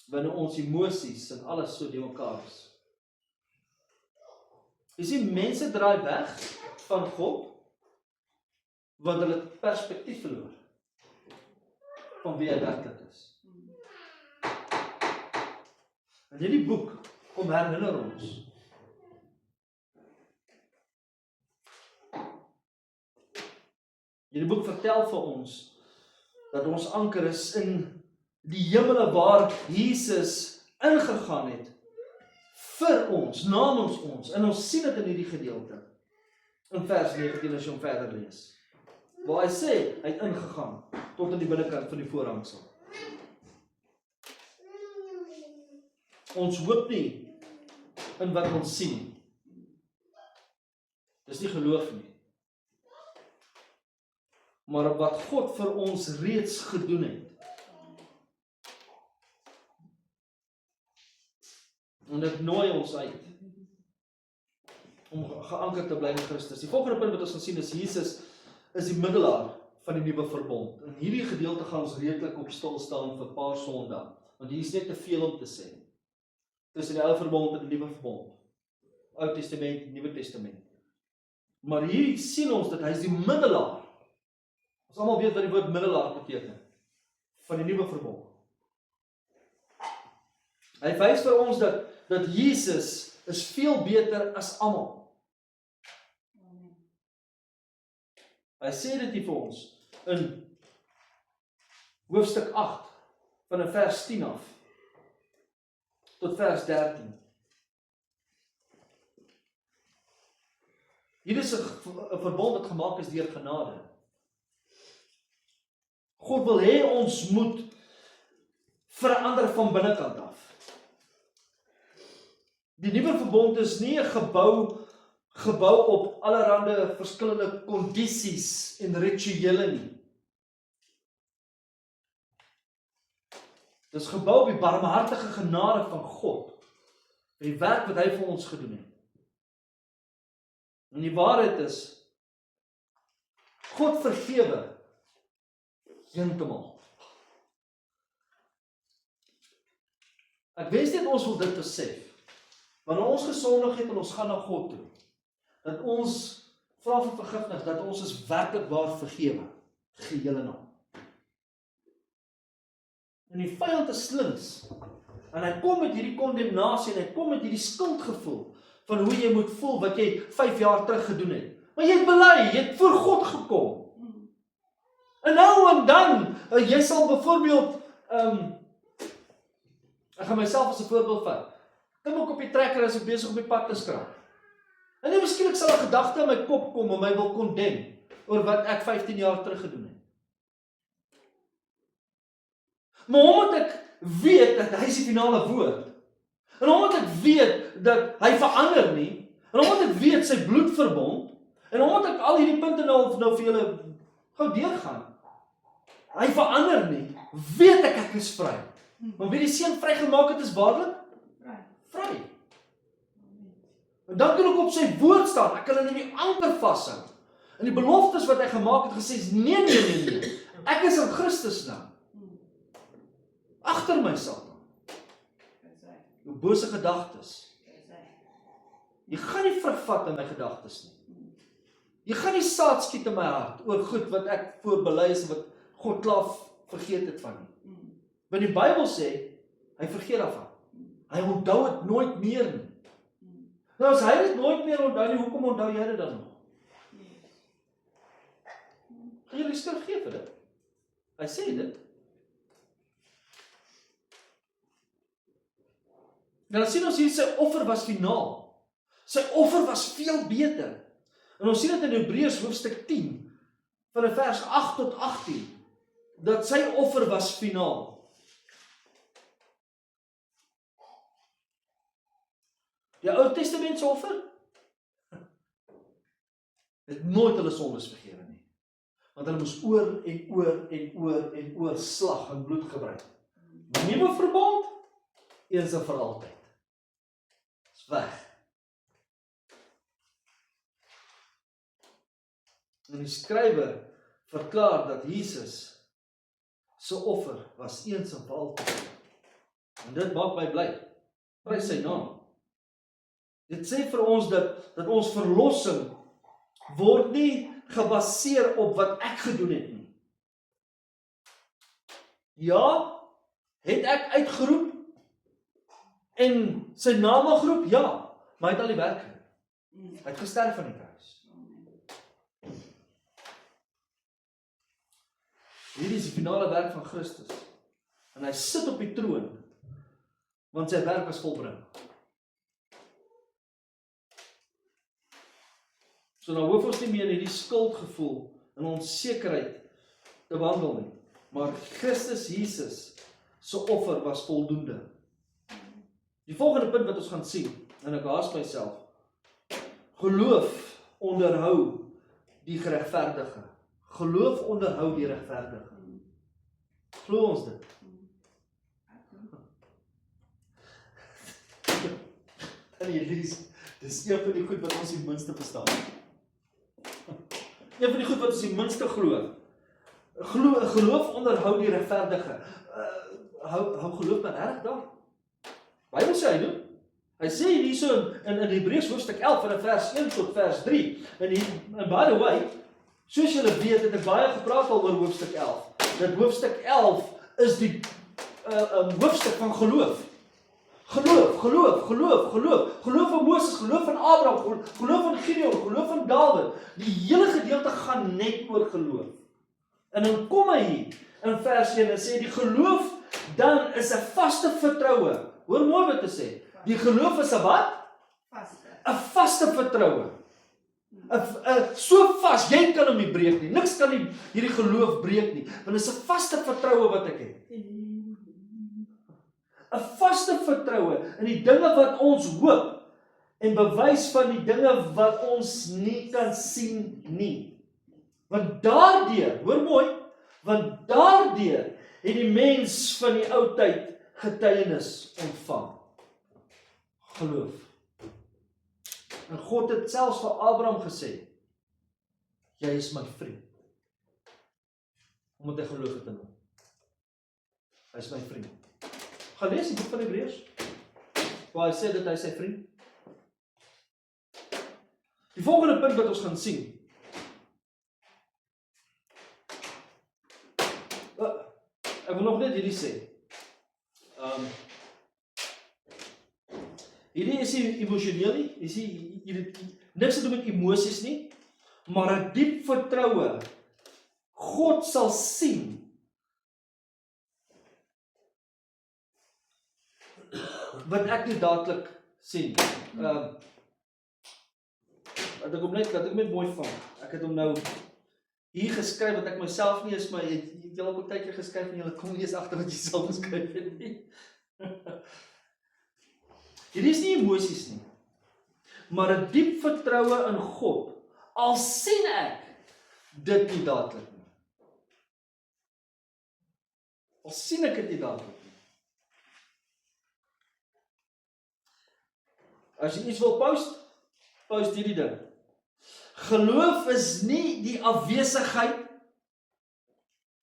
S1: Wanneer ons emosies en alles so die mekaar is. Jy sien, mense draai weg van God, want hulle perspektief verloor van wie hy werklik is. En hierdie boek kom herinner ons. Hierdie boek vertel vir ons dat ons anker is in die hemele waar Jesus ingegaan het vir ons, namens ons, en ons sien dit in hierdie gedeelte in vers 19 as jy hom verder lees. Waar hy sê, hy het ingegaan tot in die binnekant van die voorhangsel. Ons hoop nie in wat ons sien. Dis nie geloof nie. Maar op wat God vir ons reeds gedoen het. En dit nooi ons uit om geanker te bly in Christus. Die volgende punt wat ons gaan sien is, Jesus is die middelaar van die nuwe verbond. In hierdie gedeelte gaan ons redelik op stil staan vir 'n paar Sondae, want hier is net te veel om te sê. Tussen die ou verbond en die nuwe verbond. Ou Testament, Nuwe Testament. Maar hier sien ons dat hy is die middelaar. Ons almal weet wat die woord middelaar beteken. Van die nuwe verbond. Hy wys vir ons dat Jesus is veel beter as almal. Hy sê dit hier vir ons in hoofstuk 8 van vers 10 af tot vers 13. Hier is 'n verbond wat gemaak is deur genade. God wil hê ons moet verander van binnekant af. Die nuwe verbond is nie 'n gebou op allerlei verskillende kondisies en rituele nie. Dit is gebou op die barmhartige genade van God, vir die werk wat hy vir ons gedoen het. En die waarheid is, God vergewe heeltemal. Ek wens net ons wil dit besef. Wanneer ons gesondig het en ons gaan na God toe, dat ons vra vir vergifnis, dat ons is werklik waar vergewe, geheel en al. En die vyand is slinks, en hy kom met hierdie kondemnasie, en hy kom met hierdie skuldgevoel, van hoe jy moet voel, wat jy 5 jaar terug gedoen het. Maar jy het bely, jy het voor God gekom. En nou en dan, jy sal byvoorbeeld, ek gaan myself as 'n voorbeeld vat, klim ek op die trekker as ek besig om die pad te skraap. En nou miskien sal 'n gedagte in my kop kom en my wil kondem oor wat ek 15 jaar terug gedoen het. Maar omdat ek weet dat hy is die finale woord, en omdat ek weet dat hy verander nie, en omdat ek weet sy bloedverbond, en omdat ek al hierdie punte nou vir julle gou deurgaan, hy verander nie, weet ek is vry. Maar wie die seun vrygemaak het, is waarlik vry. En dan kan ek op sy woord staan, ek kan in die anker vashou. En die beloftes wat hy gemaak het, gesê is, nee, ek is in Christus nou. Agter my Satan. Jou bose gedagtes. Jy gaan nie vervat in my gedagtes nie. Jy gaan nie saad skiet in my hart oor goed wat ek voorbely is en wat God klaar vergeet het van nie. Want die Bybel sê, hy vergeet daarvan. Hy onthou dit nooit meer nie. Nou as hy dit nooit meer onthou nie, hoekom onthou jy dit dan nog? Gaan jy die skuld gee vir dit? Hy sê dit. En dan sien ons hier, sy offer was finaal. Sy offer was veel beter. En ons sien dit in Hebreërs hoofstuk 10, van vers 8 tot 18, dat sy offer was finaal. Die Ou Testamentse offer het nooit hulle sondes vergewe nie. Want hulle moes oor slag en bloed gebruik. Die nuwe verbond, eens en vir altyd. Is weg. En die skrywer verklaar dat Jesus se offer was eens en vir altyd. En dit maak my bly. Prys sy naam. Dit sê vir ons dat ons verlossing word nie gebaseer op wat ek gedoen het nie. Ja, het ek uitgeroep en sy naam geroep? Ja, maar hy het al die werk gedoen. Hy het gesterf aan die kruis. Hierdie is die finale werk van Christus. En hy sit op die troon, want sy werk was volbring. So nou hoef ons nie meer hierdie skuldgevoel en onsekerheid te wandel nie. Maar Christus Jesus se offer was voldoende. Die volgende punt wat ons gaan sien, en ek haas myself, geloof onderhou die geregverdige. Geloof onderhou die regverdige. Glo ons dit? En Elise, dis een van die goed wat ons die minste verstaan. Een van die goed wat ons die minste glo. Geloof onderhou die regverdige. Hou geloof maar erg daar. Bybel sê hy doen. Hy sê hierso in Hebreërs hoofstuk 11 van vers 1 tot vers 3. En by the way, soos julle weet, het ek baie gepraat al oor hoofstuk 11. Dat hoofstuk 11 is die hoofstuk van geloof. Geloof. Geloof van Moses, geloof van Abraham, geloof van Gideon, geloof van Dawid. Die hele gedeelte gaan net oor geloof. En dan kom hy hier in vers 1 en sê die geloof dan is 'n vaste vertroue. Hoor mooi wat hy sê. Die geloof is 'n wat?
S2: Vaste.
S1: 'n vaste vertroue. So vas, jy kan hom nie breek nie. Niks kan hierdie geloof breek nie. Want dit is 'n vaste vertroue wat ek het. 'n vaste vertroue in die dinge wat ons hoop en bewys van die dinge wat ons nie kan sien nie. Want daardeur, hoor mooi, want daardeur het die mens van die ou tyd getuienis ontvang. Geloof. En God het selfs vir Abraham gesê, jy is my vriend. Omdat hy geloof het in hom. Hy is my vriend. Gaan lees die boek van Hebreërs, waar hy sê dat hy sy vriend. Die volgende punt wat ons gaan sien. Ek wil nog net hierdie sê. Hierdie is nie emosioneel nie, niks te doen met emosies nie, maar 'n diep vertroue. God sal sien wat ek nie dadelik sien. Dat ek hom net mooi vang. Ek het hom nou hier geskryf wat ek myself nie is, maar het julle ook 'n tydjie geskryf en julle kom nie eens agter wat jy self geskryf het nie. Hierdie is nie emosies nie, maar 'n diep vertroue in God. Al sien ek dit nie dadelik nie. Al sien ek dit nie dadelik nie. As jy iets wil post hierdie ding. Geloof is nie die afwesigheid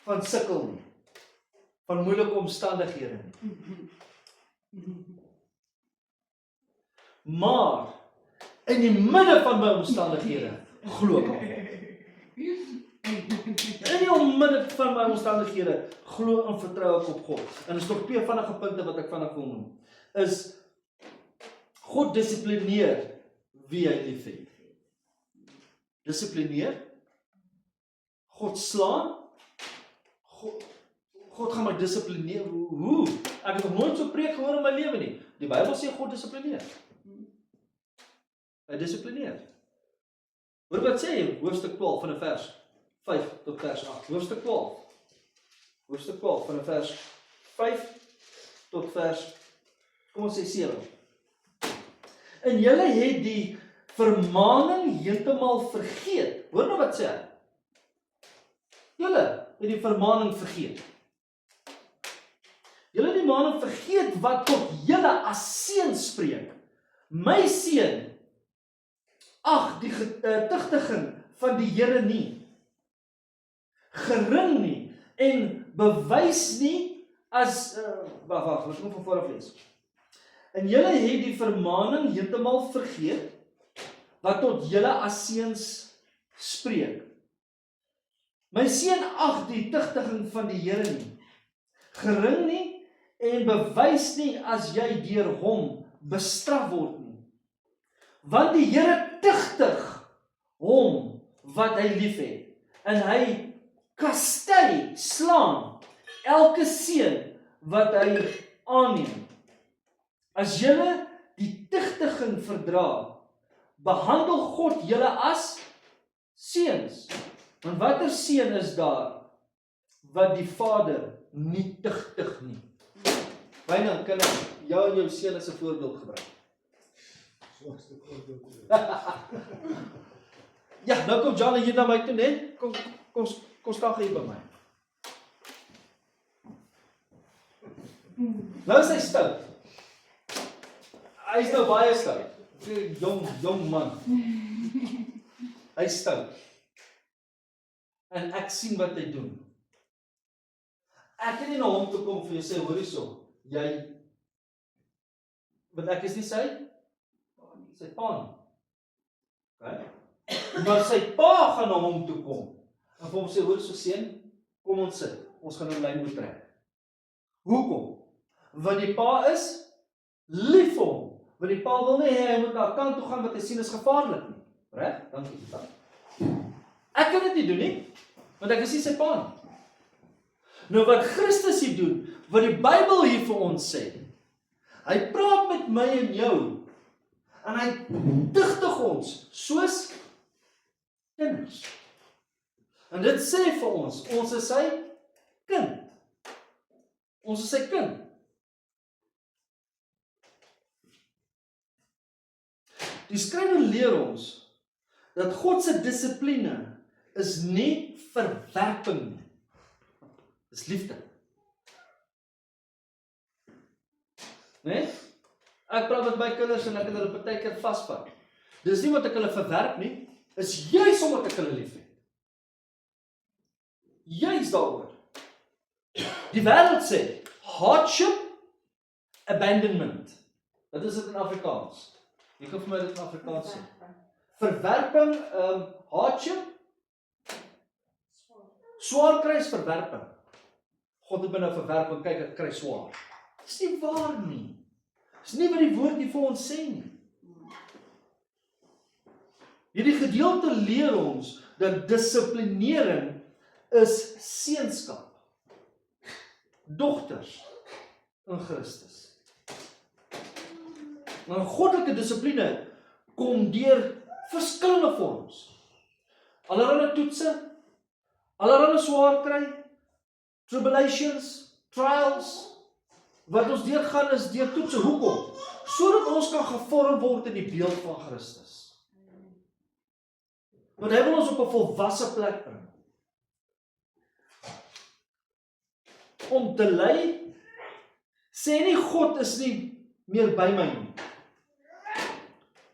S1: van sukkel nie, van moeilike omstandighede nie. Maar in die midde van my omstandighede glo ek al. In die midde van my omstandighede glo en vertrou ek op God. En is nog twee vinnige punte wat ek vinnig wil noem. Is God dissiplineer wie hy liefhet. Dissiplineer. God slaan. God gaan my dissiplineer. Hoe? Ek het nog nooit so preek gehoor in my lewe nie. Die Bybel sê God dissiplineer. Hy dissiplineer. Hoor wat sê hy? Hoofstuk 12 van vers 5 tot vers 8. Hoofstuk 12. Hoofstuk 12 van vers 5 tot vers, kom ons sê 7. En julle het die vermaning heeltemal vergeet. Hoor nou wat sê hy? Julle het die vermaning vergeet. Julle het die vermaning vergeet wat tot julle as seun spreek. My seun, ag die tugtiging van die Here nie, gering nie, en bewys nie as, wag, ons moet van voor af lees. En julle het die vermaning heeltemal vergeet, wat tot julle as seuns spreek. My seun, ag die tugtiging van die Here nie, gering nie, en bewys nie as jy deur hom bestraf word nie. Want die Here tugtig hom wat hy liefhet, en hy kastei, slaan elke seun wat hy aanneem. As julle die tugtiging verdra, behandel God julle as seuns. Want watter seun is daar wat die Vader nie tugtig nie? Wynand, kan ek jou en jou seun as 'n voorbeeld gebruik? Ja, nou kom Jan hier na my toe, né? Kom staan hier by my. Nou is hy stout. Hy is nou baie stout. Jong man. Hy is stout. En ek sien wat hy doen. Ek het nie na hom toe kom vir jou sê, hoor hierso, jy want ek is nie sy pa nie. Okay? Maar sy pa gaan na hom toe kom, en vir hom sê, hoor so seun, kom ons sit, ons gaan 'n lyn moet trek. Hoekom? Want die pa is lief vir hom, want die pa wil nie hê hy moet na 'n kant toe gaan wat hy sien is gevaarlik nie. Reg? Dankie. Ek kan dit nie doen nie, want ek is nie sy pa nie. Nou wat Christus hier doen, wat die Bybel hier vir ons sê, hy praat met my en jou, en hy digtig ons, soos kinders. En dit sê vir ons is sy kind. Ons is sy kind. Die skrywer leer ons, dat God se dissipline is nie verwerping nie. Dis liefde. Nee? Ek praat met my kinders en ek het hulle partykeer vasvat. Dis nie wat ek hulle verwerp nie, is juis omdat ek hulle liefhet. Juis daaroor. Die wêreld sê, hardship, abandonment. Wat is dit in Afrikaans? Wie kan vir my dit in Afrikaans sê? Verwerping, hardship, swaar kry is verwerping. God het my nou verwerp en kyk, ek kry swaar. Dis nie waar nie. Dis nie wat die woord hier vir ons sê nie. Hierdie gedeelte leer ons dat dissiplinering is seenskap. Dogters in Christus. Maar goddelike dissipline kom deur verskillende vorms. Allerhande toetse, allerhande swaar kry, tribulations, trials, wat ons deurgaan is deur toetse. Hoekom? Sodat ons kan gevorm word in die beeld van Christus. Want hy wil ons op 'n volwasse plek bring. Om te lei, sê nie God is nie meer by my nie.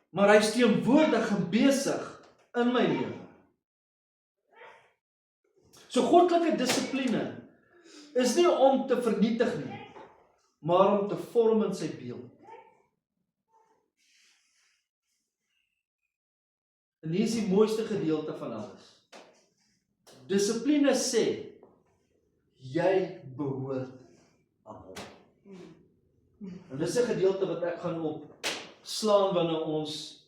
S1: Maar hy is teenwoordig en besig in my lewe. So goddelike dissipline is nie om te vernietig nie, maar om te vorm in sy beeld. En hier is die mooiste gedeelte van alles. Dissipline sê, jy behoort aan hom. En dis 'n gedeelte wat ek gaan opslaan wanneer ons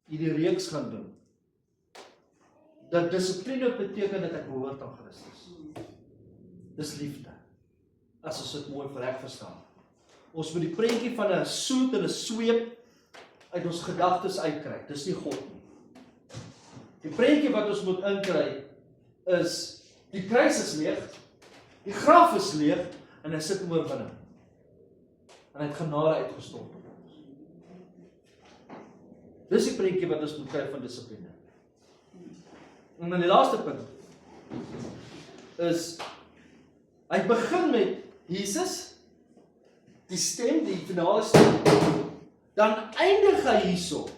S1: hierdie reeks gaan doen. Dat dissipline beteken dat ek behoort aan Christus. Dis liefde. As ons dit mooi reg verstaan. Ons moet die prentjie van 'n soet en 'n sweep uit ons gedagtes uitkry. Dis nie God nie. Die prentjie wat ons moet inkry is die kruis is leeg, die graf is leeg en hy sit oor binne. En hy het genade uitgestort op ons. Dis die prentjie wat ons moet kry van dissipline. En dan die laaste punt is hy begin met Jesus, die stem, die finale stem, dan eindig hy hierso,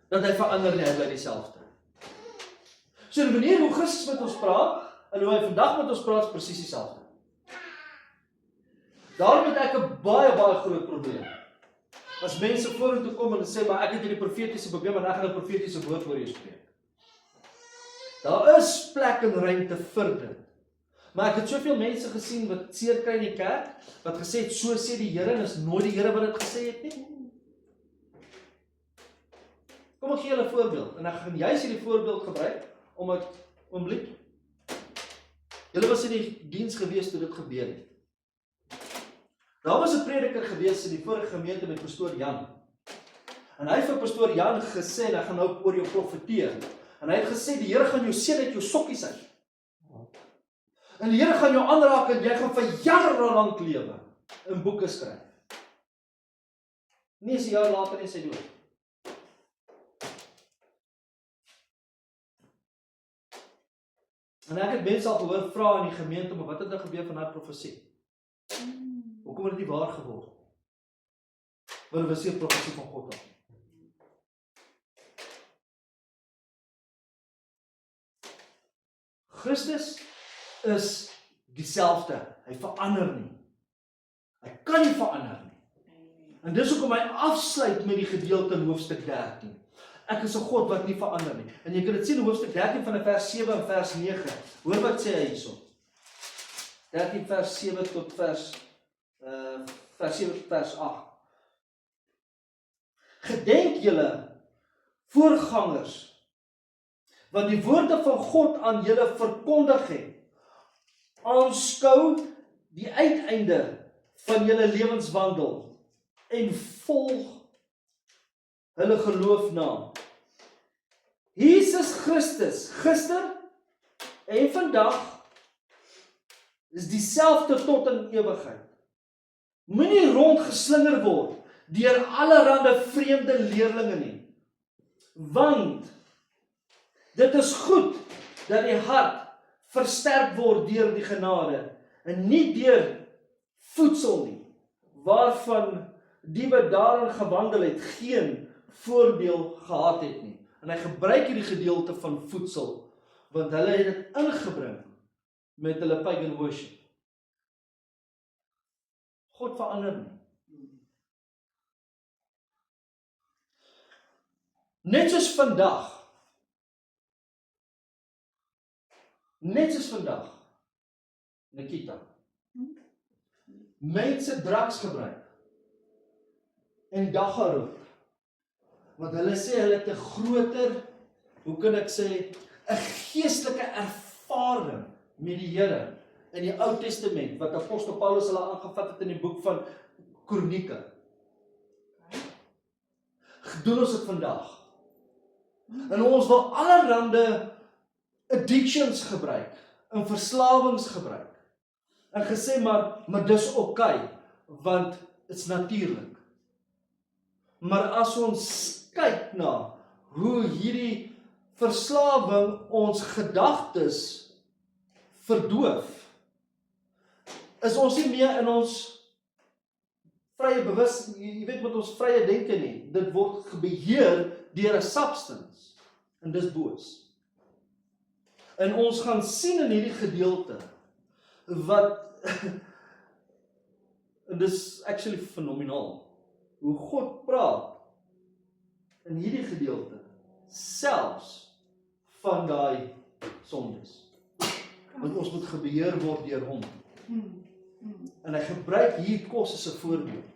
S1: dat hy verander nie, hy bly dieselfde. So die manier hoe Christus met ons praat, en hoe hy vandag met ons praat, is presies dieselfde. Daarom het ek 'n baie groot probleem. As mense vorentoe kom en sê, maar ek het hierdie profetiese probleem, en ek gaan 'n profetiese woord oor jou spreek. Daar is plek en ruimte vir dit. Maar ek het soveel mense gesien wat seer kry in die kerk, wat gesê het, so sê die Here, en is nooit die Here wat dit gesê het nie. Kom ek gee julle 'n voorbeeld, en ek gaan juis hierdie voorbeeld gebruik, om 'n oomblik. Julle was in die diens gewees toe dit gebeur het. Daar was 'n prediker gewees in die vorige gemeente met pastoor Jan. En hy het vir pastoor Jan gesê, en hy gaan nou oor jou profeteer. En hy het gesê, die Here gaan jou seën uit jou sokkies uit. En die Here gaan jou aanraak en jy gaan vir jare lank lewe in boeke skryf. Nie 'n jaar later in sy dood. En ek het mense al gehoor vra in die gemeente, maar wat het nou gebeur van daai profesie? Hoekom het dit nie waar geword? Want dit was nie 'n profesie van God nie. Christus is dieselfde. Hy verander nie. Hy kan nie verander nie. En dis hoekom hy afsluit met die gedeelte in hoofstuk 13. Ek is 'n God wat nie verander nie. En jy kan dit sien in hoofstuk 13 van vers 7 en vers 9. Hoor wat sê hy hierso. 13 vers 7 tot vers 7 tot vers 8. Gedenk julle voorgangers wat die woorde van God aan julle verkondig het. Aanskou die uiteinde van julle lewenswandel en volg hulle geloof na. Jesus Christus, gister en vandag is dieselfde tot in ewigheid. Moenie rondgeslinger word deur allerlei vreemde leerlinge nie. Want dit is goed dat die hart versterk word deur die genade en nie deur voedsel nie, waarvan die wat daarin gewandel het geen voordeel gehad het nie. En hy gebruik hierdie gedeelte van voedsel, want hulle het dit ingebring met hulle pagan worship. God verander nie. Net soos vandag, Nikita, mense drugs gebruik en dagga rook, want hulle sê hulle het 'n groter, hoe kan ek sê, 'n geestelike ervaring met die Here in die Ou Testament, wat apostel Paulus hulle aangevat het in die boek van Kronieke. Doen ons dit vandag. En ons wil allerhande addictions gebruik, en verslawings gebruik. En gesê maar dis oké, want dit's natuurlik. Maar as ons kyk na hoe hierdie verslawing ons gedagtes verdoof, is ons nie meer in ons vrye bewus, jy weet met ons vrye denke nie. Dit word gebeheer deur 'n substance, en dis boos. En ons gaan sien in hierdie gedeelte, wat, en dis actually fenomenaal, hoe God praat, in hierdie gedeelte, selfs van daai sondes. Want ons moet gebeheer word deur hom. En hy gebruik hier kos as 'n voorbeeld.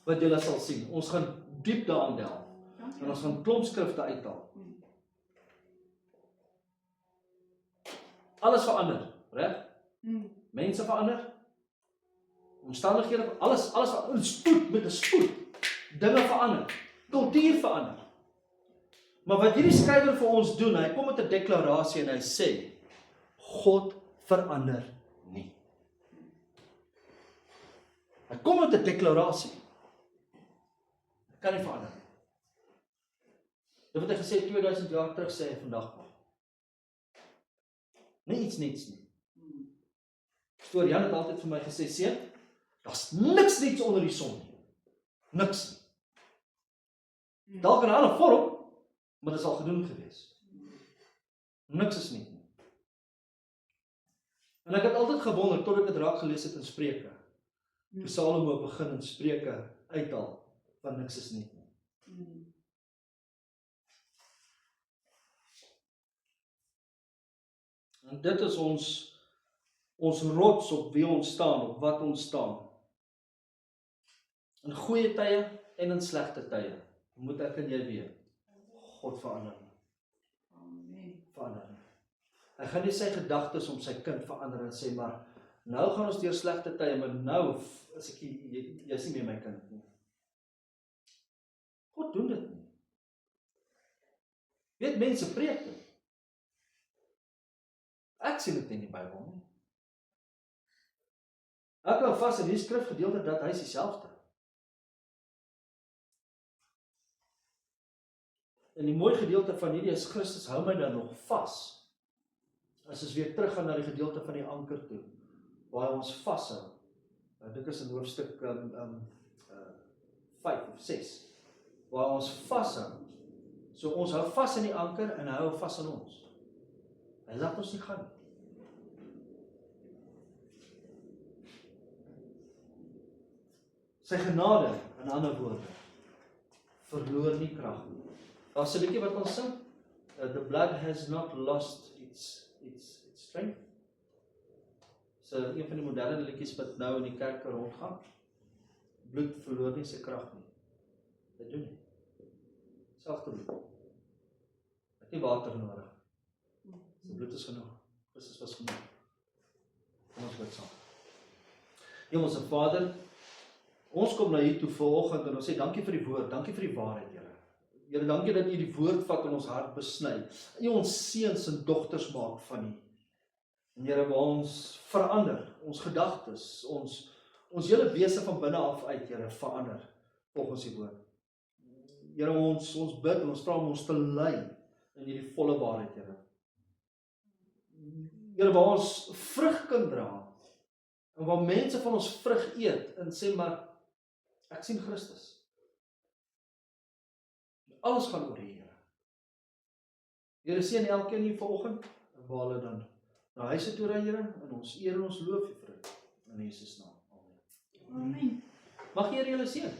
S1: Wat julle sal sien, ons gaan diep daarin delf, en ons gaan klomp skrifte uithaal. Alles verander, reg? Mense verander, omstandighede, alles verander, spoed met 'n spoed. Dinge verander, kultuur verander. Maar wat hierdie skrywer vir ons doen, hy kom met 'n deklarasie en hy sê, God verander nie. Hy kom met 'n deklarasie. Hy kan nie verander nie. Dit wat hy gesê 2000 jaar terug, sê hy vandag nog. Nie iets niets nie. Jan het altyd vir my gesê, seun, daar's niks niets onder die son nie. Niks nie. Dalk in 'n ander vorm, maar dit is al gedoen gewees. Niks is nie. En ek het altyd gewonder, tot ek dit raak gelees het in Spreuke, toe Salomo begin in Spreuke uithaal, van niks is nie. En dit is ons rots op wie ons staan, op wat ons staan. In goeie tye en in slegte tye, moet ek en jy weet, God verander nie. Amen. Verander nie. Hy gaan nie sy gedagtes om sy kind verander en sê, maar nou gaan ons deur slegte tye, maar nou is ek jy's nie meer my kind nie. God doen dit nie. Weet mense preek dit. Ek sien dit nie in die Bybel nie. Ek hou vas in die skrifgedeelte dat hy is dieselfde. En die mooi gedeelte van hierdie is Christus hou my dan nog vas. As ons weer teruggaan na die gedeelte van die anker toe, waar hy ons vashou. Dit is in hoofstuk 5 of 6, waar ons vashou. So ons hou vas in die anker en hy hou vas in ons. Hy laat ons nie gaan nie. Sy genade, in ander woorde, verloor nie krag nie. Daar's 'n liedjie wat ons sing, the blood has not lost its strength. So een van die moderne liedjies wat nou in die kerke rondgaan. Bloed verloor nie sy krag nie. Dit doen nie. Selfde bloed. Het nie water nodig. Sy bloed is genoeg. Christus was genoeg. Kom ons bid saam. Hemelse Vader, ons kom na U toe vanoggend en ons sê dankie vir die woord, dankie vir die waarheid, Here. Here, dankie dat U die woord vat in ons hart besny. U ons seuns en dogters maak van U. En Here, waar ons verander, ons gedagtes, ons hele wese van binne af uit, Here, verander volgens U woord. Here, ons bid en ons vra om ons te lei in hierdie volle waarheid, Here. Here, waar ons vrug kan dra, en waar mense van ons vrug eet, en sê maar, ek sien Christus. Alles gaan oor U, Here. Here, seën elkeen hier vanoggend, en waar hulle dan na huise toe ry, Here, en ons eer en ons loof U vir dit. In Jesus naam. Amen.
S2: Amen.
S1: Mag die Here julle seën.